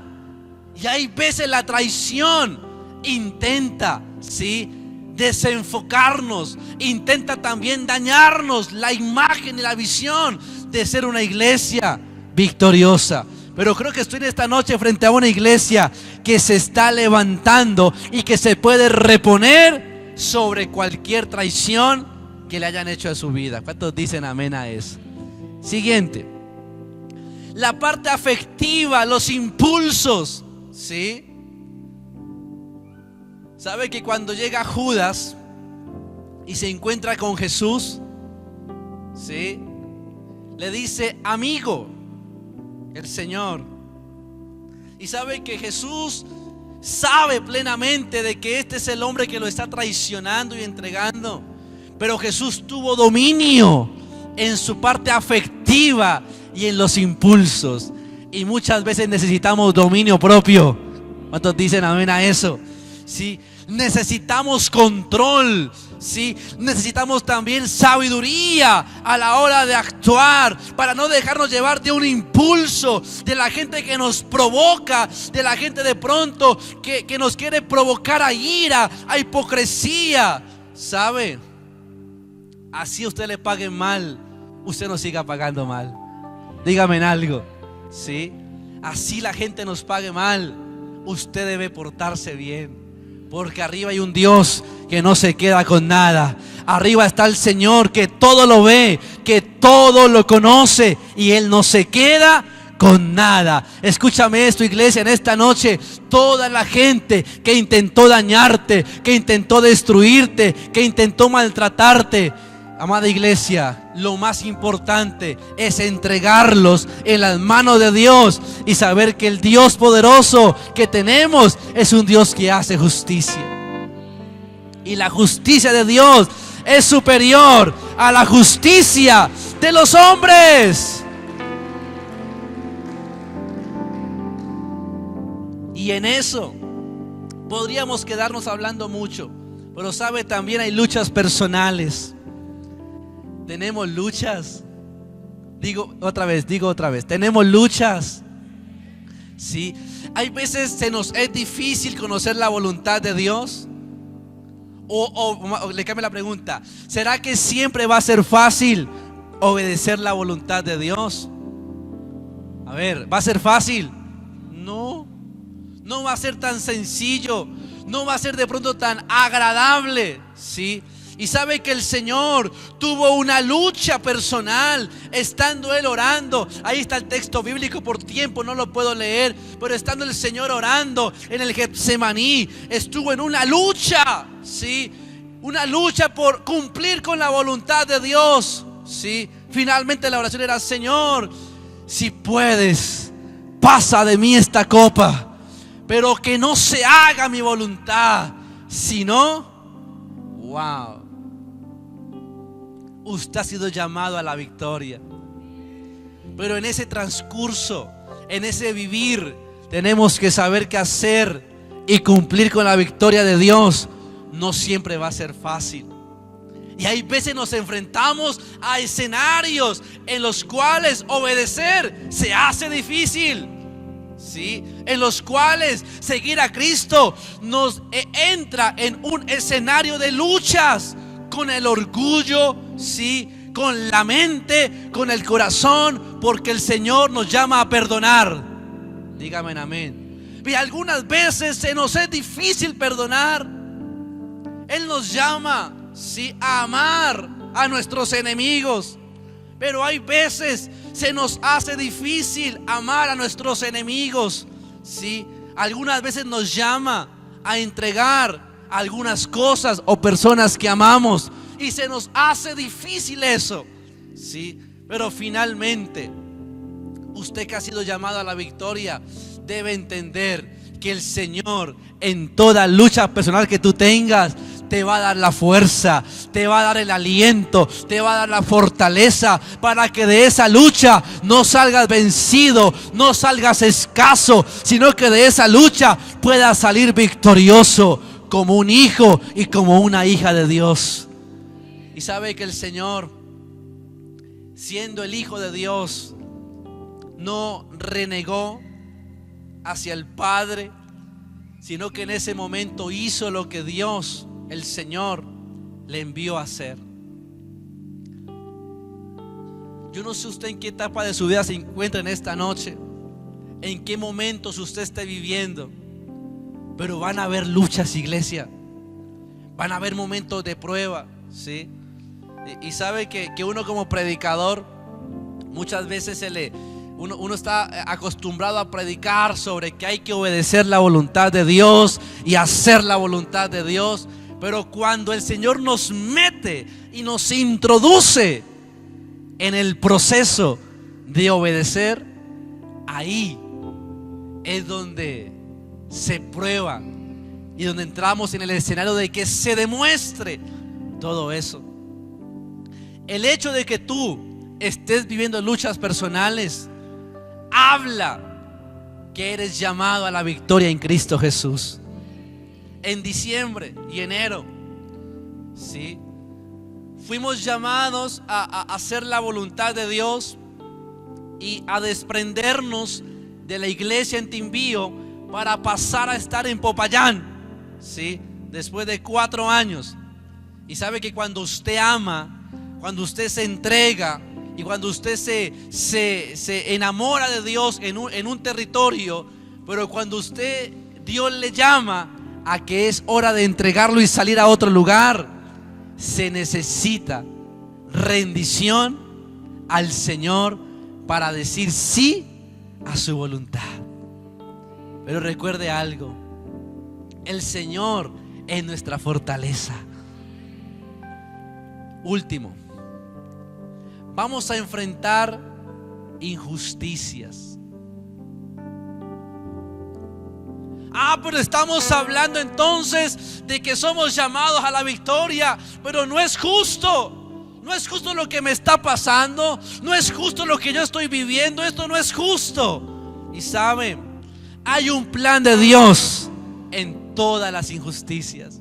Y hay veces la traición intenta, ¿sí?, desenfocarnos, intenta también dañarnos la imagen y la visión de ser una iglesia victoriosa. Pero creo que estoy en esta noche frente a una iglesia que se está levantando y que se puede reponer sobre cualquier traición que le hayan hecho a su vida. ¿Cuántos dicen amén a eso? Siguiente, la parte afectiva, los impulsos, ¿sí? ¿Sabe que cuando llega Judas y se encuentra con Jesús, ¿sí?, le dice amigo el Señor? Y sabe que Jesús sabe plenamente de que este es el hombre que lo está traicionando y entregando, pero Jesús tuvo dominio en su parte afectiva y en los impulsos. Y muchas veces necesitamos dominio propio. ¿Cuántos dicen amén a eso? Sí, necesitamos control, ¿sí? Necesitamos también sabiduría a la hora de actuar, para no dejarnos llevar de un impulso, de la gente que nos provoca, de la gente de pronto que nos quiere provocar a ira, a hipocresía. ¿Sabe? Así a usted le paguen mal, usted no siga pagando mal. Dígame en algo, ¿sí? Así la gente nos pague mal, usted debe portarse bien. Porque arriba hay un Dios que no se queda con nada. Arriba está el Señor que todo lo ve, que todo lo conoce, y Él no se queda con nada. Escúchame esto, iglesia, en esta noche, toda la gente que intentó dañarte, que intentó destruirte, que intentó maltratarte, amada iglesia, lo más importante es entregarlos en las manos de Dios y saber que el Dios poderoso que tenemos es un Dios que hace justicia. Y la justicia de Dios es superior a la justicia de los hombres. Y en eso podríamos quedarnos hablando mucho, pero sabe, también hay luchas personales. Tenemos luchas. Digo otra vez, tenemos luchas. Sí, hay veces se nos es difícil conocer la voluntad de Dios. O le cambio la pregunta: ¿será que siempre va a ser fácil obedecer la voluntad de Dios? A ver, ¿va a ser fácil? No, no va a ser tan sencillo, no va a ser de pronto tan agradable, ¿sí? Y sabe que el Señor tuvo una lucha personal estando Él orando. Ahí está el texto bíblico, por tiempo no lo puedo leer, pero estando el Señor orando en el Getsemaní, estuvo en una lucha, ¿sí? Una lucha por cumplir con la voluntad de Dios, ¿sí? Finalmente la oración era: Señor, si puedes, pasa de mí esta copa, pero que no se haga mi voluntad, sino, wow, usted ha sido llamado a la victoria. Pero en ese transcurso, en ese vivir, tenemos que saber qué hacer y cumplir con la victoria de Dios. No siempre va a ser fácil. Y hay veces nos enfrentamos a escenarios en los cuales obedecer se hace difícil, ¿sí? En los cuales seguir a Cristo nos entra en un escenario de luchas con el orgullo, ¿sí? Con la mente, con el corazón, porque el Señor nos llama a perdonar. Dígame amén. Y algunas veces se nos es difícil perdonar. Él nos llama, sí, a amar a nuestros enemigos, pero hay veces se nos hace difícil amar a nuestros enemigos, sí. Algunas veces nos llama a entregar algunas cosas o personas que amamos y se nos hace difícil eso, sí. Pero finalmente, usted que ha sido llamado a la victoria debe entender que el Señor, en toda lucha personal que tú tengas, te va a dar la fuerza, te va a dar el aliento, te va a dar la fortaleza para que de esa lucha no salgas vencido, no salgas escaso, sino que de esa lucha puedas salir victorioso como un hijo y como una hija de Dios. Y sabe que el Señor, siendo el Hijo de Dios, no renegó hacia el Padre, sino que en ese momento hizo lo que Dios, el Señor, le envió a hacer. Yo no sé usted en qué etapa de su vida se encuentra en esta noche, en qué momentos usted esté viviendo, pero van a haber luchas, iglesia. Van a haber momentos de prueba, ¿sí? Y sabe que uno como predicador, muchas veces uno está acostumbrado a predicar sobre que hay que obedecer la voluntad de Dios y hacer la voluntad de Dios. Pero cuando el Señor nos mete y nos introduce en el proceso de obedecer, ahí es donde se prueba y donde entramos en el escenario de que se demuestre todo eso. El hecho de que tú estés viviendo luchas personales habla que eres llamado a la victoria en Cristo Jesús. En diciembre y enero, ¿sí?, fuimos llamados a hacer la voluntad de Dios y a desprendernos de la iglesia en Timbío para pasar a estar en Popayán, ¿sí?, después de 4 años. Y sabe que cuando usted ama, cuando usted se entrega y cuando usted se enamora de Dios en un territorio, pero cuando Dios le llama a que es hora de entregarlo y salir a otro lugar, se necesita rendición al Señor para decir sí a su voluntad. Pero recuerde algo: el Señor es nuestra fortaleza. Último, vamos a enfrentar injusticias. Pero estamos hablando entonces de que somos llamados a la victoria, pero no es justo. No es justo lo que me está pasando, no es justo lo que yo estoy viviendo, esto no es justo. Y saben, hay un plan de Dios en todas las injusticias,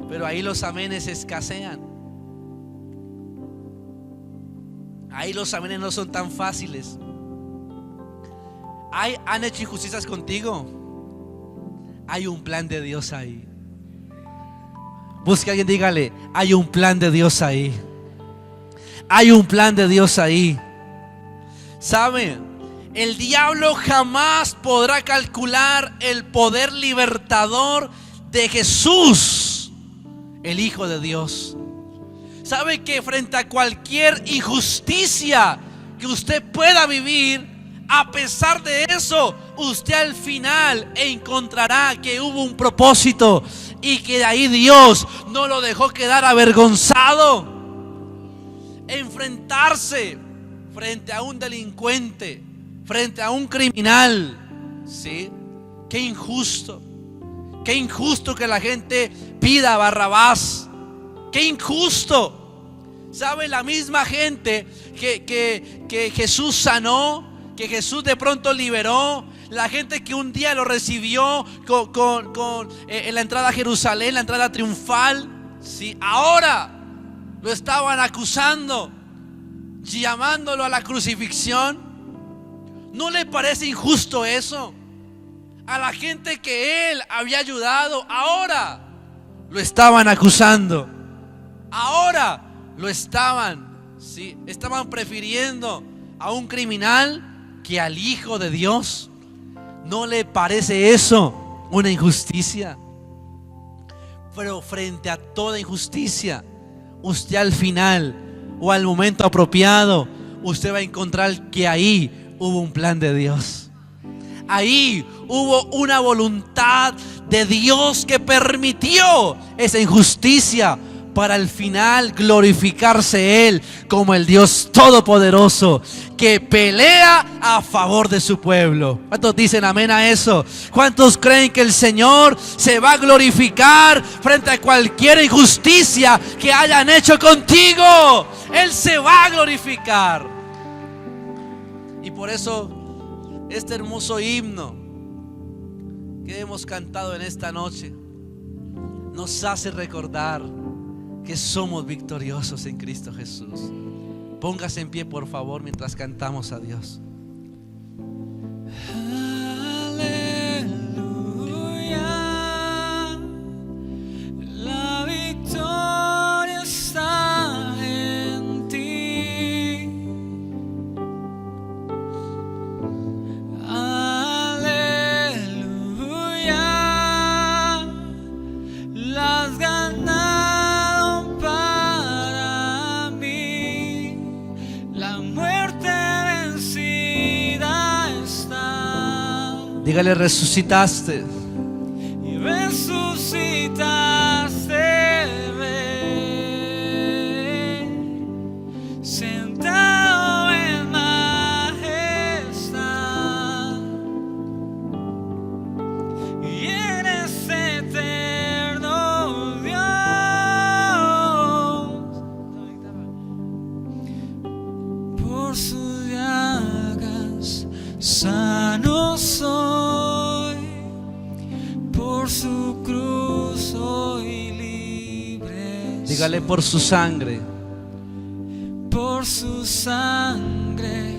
pero ahí los amenes escasean. Ahí los amenes no son tan fáciles. ¿Han hecho injusticias contigo? Hay un plan de Dios ahí. Busque a alguien, dígale, hay un plan de Dios ahí. Hay un plan de Dios ahí. ¿Sabe? El diablo jamás podrá calcular el poder libertador de Jesús, el Hijo de Dios. ¿Sabe que frente a cualquier injusticia que usted pueda vivir, a pesar de eso, usted al final encontrará que hubo un propósito y que de ahí Dios no lo dejó quedar avergonzado? Enfrentarse frente a un delincuente, frente a un criminal, ¿sí? Qué injusto que la gente pida a Barrabás. Qué injusto. ¿Sabe? La misma gente que Jesús sanó, que Jesús de pronto liberó, la gente que un día lo recibió en la entrada a Jerusalén, la entrada triunfal, ¿sí? Ahora lo estaban acusando, llamándolo a la crucifixión. ¿No le parece injusto eso? A la gente que él había ayudado, ahora lo estaban acusando. Ahora lo estaban, ¿sí? Estaban prefiriendo a un criminal que al Hijo de Dios. ¿No le parece eso una injusticia? Pero frente a toda injusticia, usted al final o al momento apropiado, usted va a encontrar que ahí hubo un plan de Dios. Ahí hubo una voluntad de Dios que permitió esa injusticia para al final glorificarse Él como el Dios todopoderoso que pelea a favor de su pueblo. ¿Cuántos dicen amén a eso? ¿Cuántos creen que el Señor se va a glorificar frente a cualquier injusticia que hayan hecho contigo? Él se va a glorificar. Y por eso este hermoso himno que hemos cantado en esta noche nos hace recordar que somos victoriosos en Cristo Jesús. Póngase en pie, por favor, mientras cantamos a Dios. Aleluya, la victoria está en ti. Aleluya, las ganas dígale, resucitaste. Y resucitaste, ven, sentado en majestad, y eres eterno Dios. Por sus llagas sano soy, por su cruz soy libre. Dígale, por su sangre. Por su sangre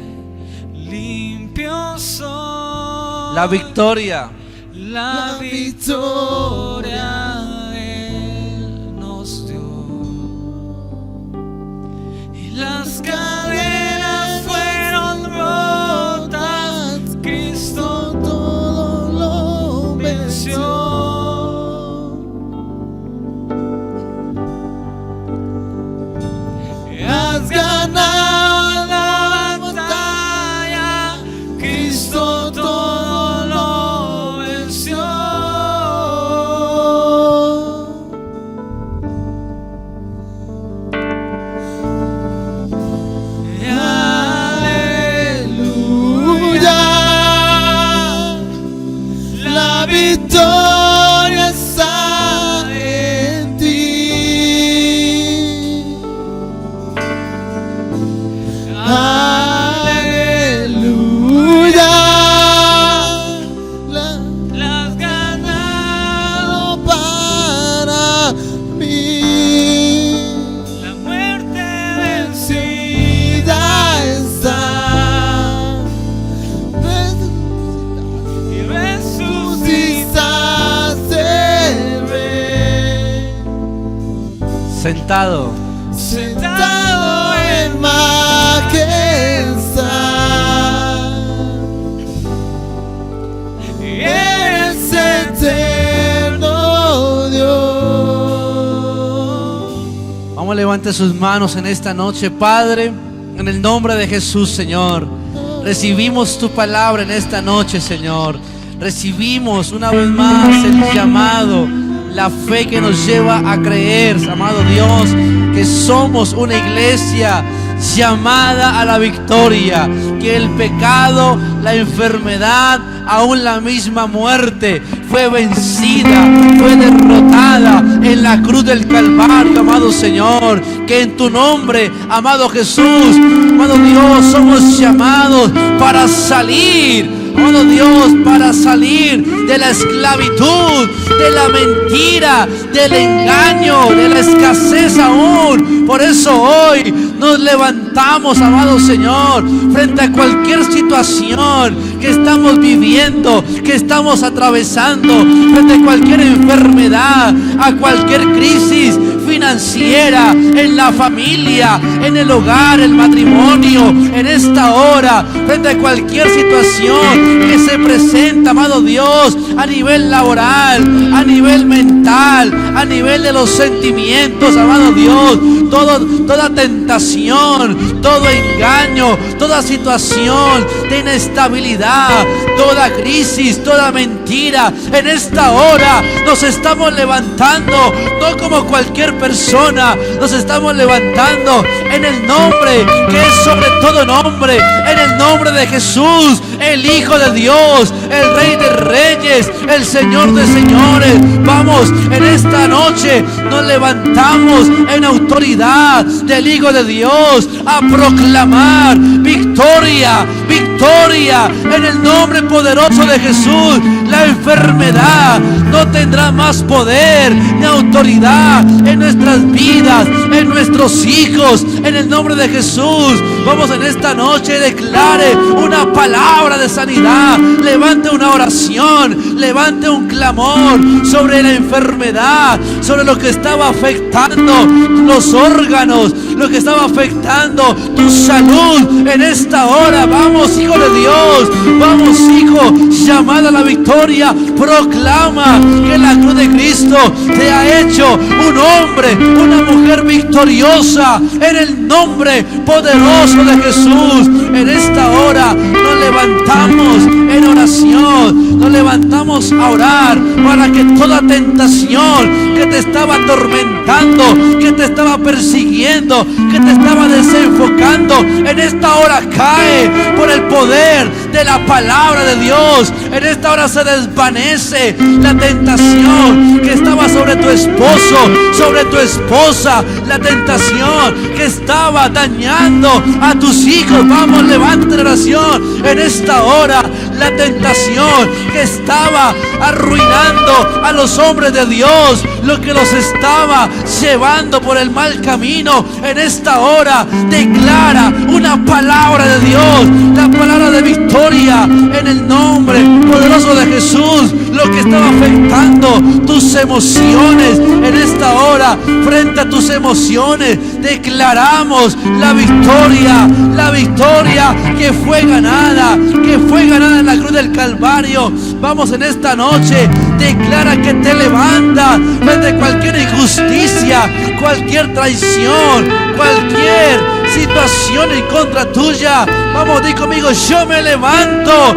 limpio soy. La victoria. La victoria Él nos dio. Y las cadenas fueron rotas. Cristo todo lo venció. Has ganado la batalla. Cristo todo lo venció. sentado sentado en majestad. Eres eterno Dios. Vamos, levante sus manos en esta noche. Padre, en el nombre de Jesús, Señor, recibimos tu palabra en esta noche, Señor. Recibimos una vez más el llamado, la fe que nos lleva a creer, amado Dios, que somos una iglesia llamada a la victoria, que el pecado, la enfermedad, aún la misma muerte fue vencida, fue derrotada en la cruz del Calvario, amado Señor. Que en tu nombre, amado Jesús, amado Dios, somos llamados para salir, amado Dios, para salir de la esclavitud, de la mentira, del engaño, de la escasez aún. Por eso hoy nos levantamos, amado Señor, frente a cualquier situación que estamos viviendo, que estamos atravesando, frente a cualquier enfermedad, a cualquier crisis financiera, en la familia, en el hogar, el matrimonio, en esta hora, frente a cualquier situación que se presenta, amado Dios, a nivel laboral, a nivel mental, a nivel de los sentimientos, amado Dios, toda tentación, todo engaño, toda situación de inestabilidad, toda crisis, toda mentira. En esta hora nos estamos levantando, no como cualquier persona, nos estamos levantando en el nombre que es sobre todo nombre, en el nombre de Jesús, el Hijo de Dios, el Rey de Reyes, el Señor de Señores. Vamos, en esta noche nos levantamos en autoridad del Hijo de Dios a proclamar victoria, victoria en el nombre poderoso de Jesús. La enfermedad no tendrá más poder ni autoridad en nuestras vidas, en nuestros hijos, en el nombre de Jesús. Vamos, en esta noche declare una palabra de sanidad, levante una oración, levante un clamor sobre la enfermedad, sobre lo que estaba afectando los órganos, lo que estaba afectando tu salud en esta hora. Vamos, hijo de Dios, vamos, hijo llamado a la victoria. Proclama que la cruz de Cristo te ha hecho un hombre, una mujer victoriosa en el nombre poderoso de Jesús. En esta hora nos levantamos en oración, nos levantamos a orar para que toda tentación que te estaba atormentando, que te estaba persiguiendo, que te estaba desenfocando, en esta hora cae por el poder de la palabra de Dios. En esta hora se desvanece la tentación que estaba sobre tu esposo, sobre tu esposa, la tentación que estaba dañando a tus hijos. Vamos, levante la oración en esta hora. La tentación que estaba arruinando a los hombres de Dios, lo que los estaba llevando por el mal camino, en esta hora declara una palabra de Dios, la palabra de victoria en el nombre poderoso de Jesús. Lo que estaba afectando tus emociones, en esta hora, frente a tus emociones, declaramos la victoria que fue ganada en la cruz del Calvario. Vamos, en esta noche, declara que te levanta frente a cualquier injusticia, cualquier traición, cualquier situación en contra tuya. Vamos, di conmigo: yo me levanto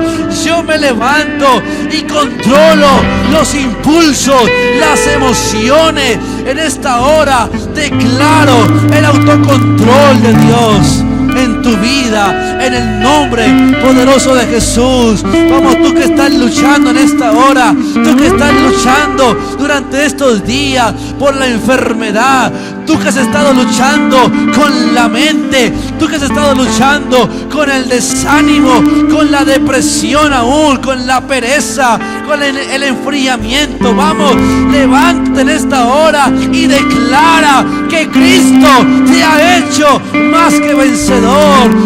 y controlo los impulsos, las emociones. En esta hora declaro el autocontrol de Dios en tu vida, en el nombre poderoso de Jesús. Vamos, tú que estás luchando en esta hora, tú que estás luchando durante estos días por la enfermedad, tú que has estado luchando con la mente, tú que has estado luchando con el desánimo, con la depresión aún, con la pereza, con el enfriamiento. Vamos, levántate en esta hora y declara que Cristo te ha hecho más que vencedor.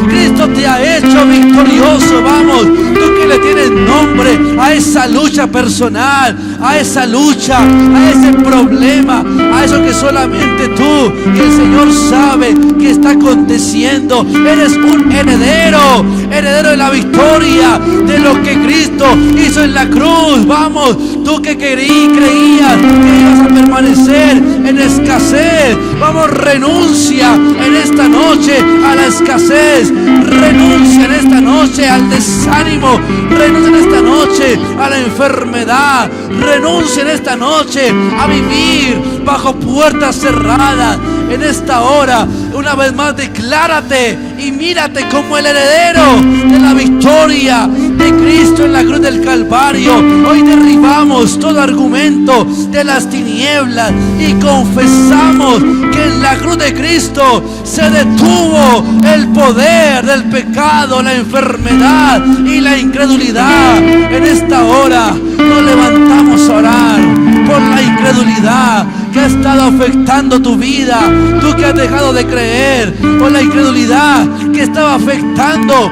Cristo te ha hecho victorioso. Vamos, tú que le tienes nombre a esa lucha personal, a esa lucha, a ese problema, a eso que solamente tú y el Señor sabe que está aconteciendo. Eres un heredero de la victoria, de lo que Cristo hizo en la cruz. Vamos, tú que creías que ibas a permanecer en escasez, vamos, renuncia en esta noche a la escasez, renuncia en esta noche al desánimo, renuncia en esta noche a la enfermedad, renuncia en esta noche a vivir bajo puertas cerradas. En esta hora, una vez más, declárate y mírate como el heredero de la victoria de Cristo en la cruz del Calvario. Hoy derribamos todo argumento de las tinieblas y confesamos que en la cruz de Cristo se detuvo el poder del pecado, la enfermedad y la incredulidad. En esta hora nos levantamos a orar por la incredulidad que ha estado afectando tu vida, tú que has dejado de creer, por la incredulidad que estaba afectando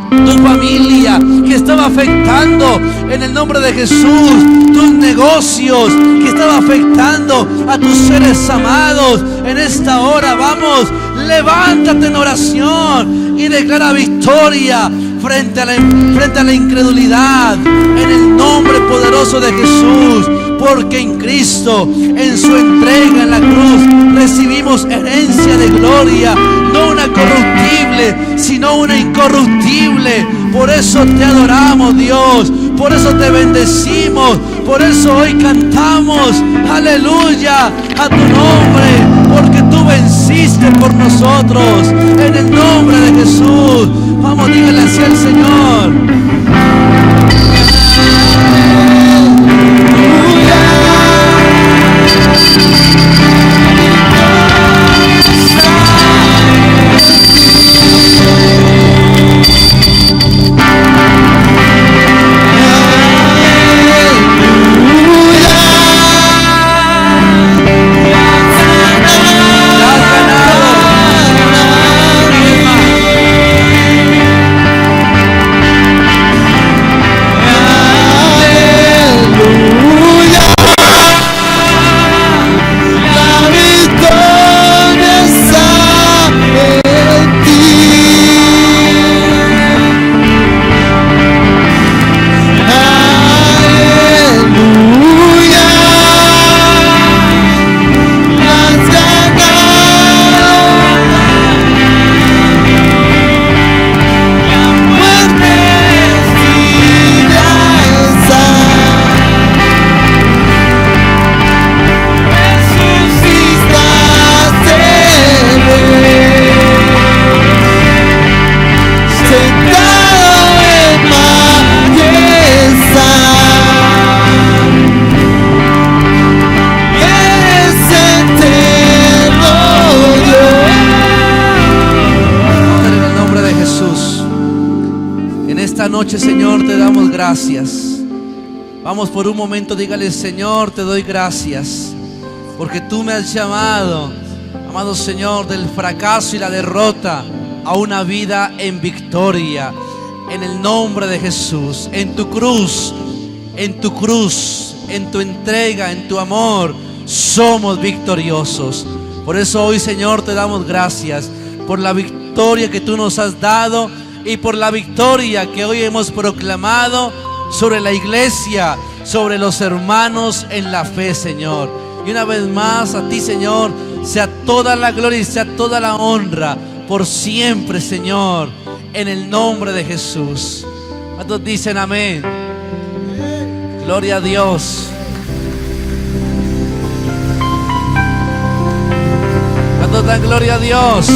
tu familia, que estaba afectando en el nombre de Jesús tus negocios, que estaba afectando a tus seres amados. En esta hora, vamos, levántate en oración y declara victoria frente a la incredulidad, en el nombre poderoso de Jesús. Porque en Cristo, en su entrega en la cruz, recibimos herencia de gloria, no una corruptible, sino una incorruptible. Por eso te adoramos, Dios, por eso te bendecimos, por eso hoy cantamos aleluya a tu nombre, porque tú venciste por nosotros. En el nombre de Jesús, vamos, dígale así al Señor. Noche, Señor, te damos gracias. Vamos, por un momento, dígale: Señor, te doy gracias porque tú me has llamado, amado Señor, del fracaso y la derrota a una vida en victoria. En el nombre de Jesús, en tu cruz, en tu entrega, en tu amor, somos victoriosos. Por eso hoy, Señor, te damos gracias por la victoria que tú nos has dado y por la victoria que hoy hemos proclamado sobre la iglesia, sobre los hermanos en la fe, Señor. Y una vez más, a ti, Señor, sea toda la gloria y sea toda la honra por siempre, Señor, en el nombre de Jesús. ¿Cuántos dicen amén? Gloria a Dios. ¿Cuántos dan gloria a Dios?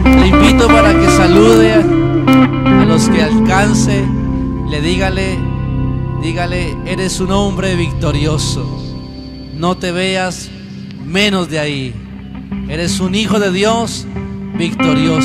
Le invito para que salude a los que alcance. Dígale, eres un hombre victorioso. No te veas menos de ahí. Eres un hijo de Dios victorioso.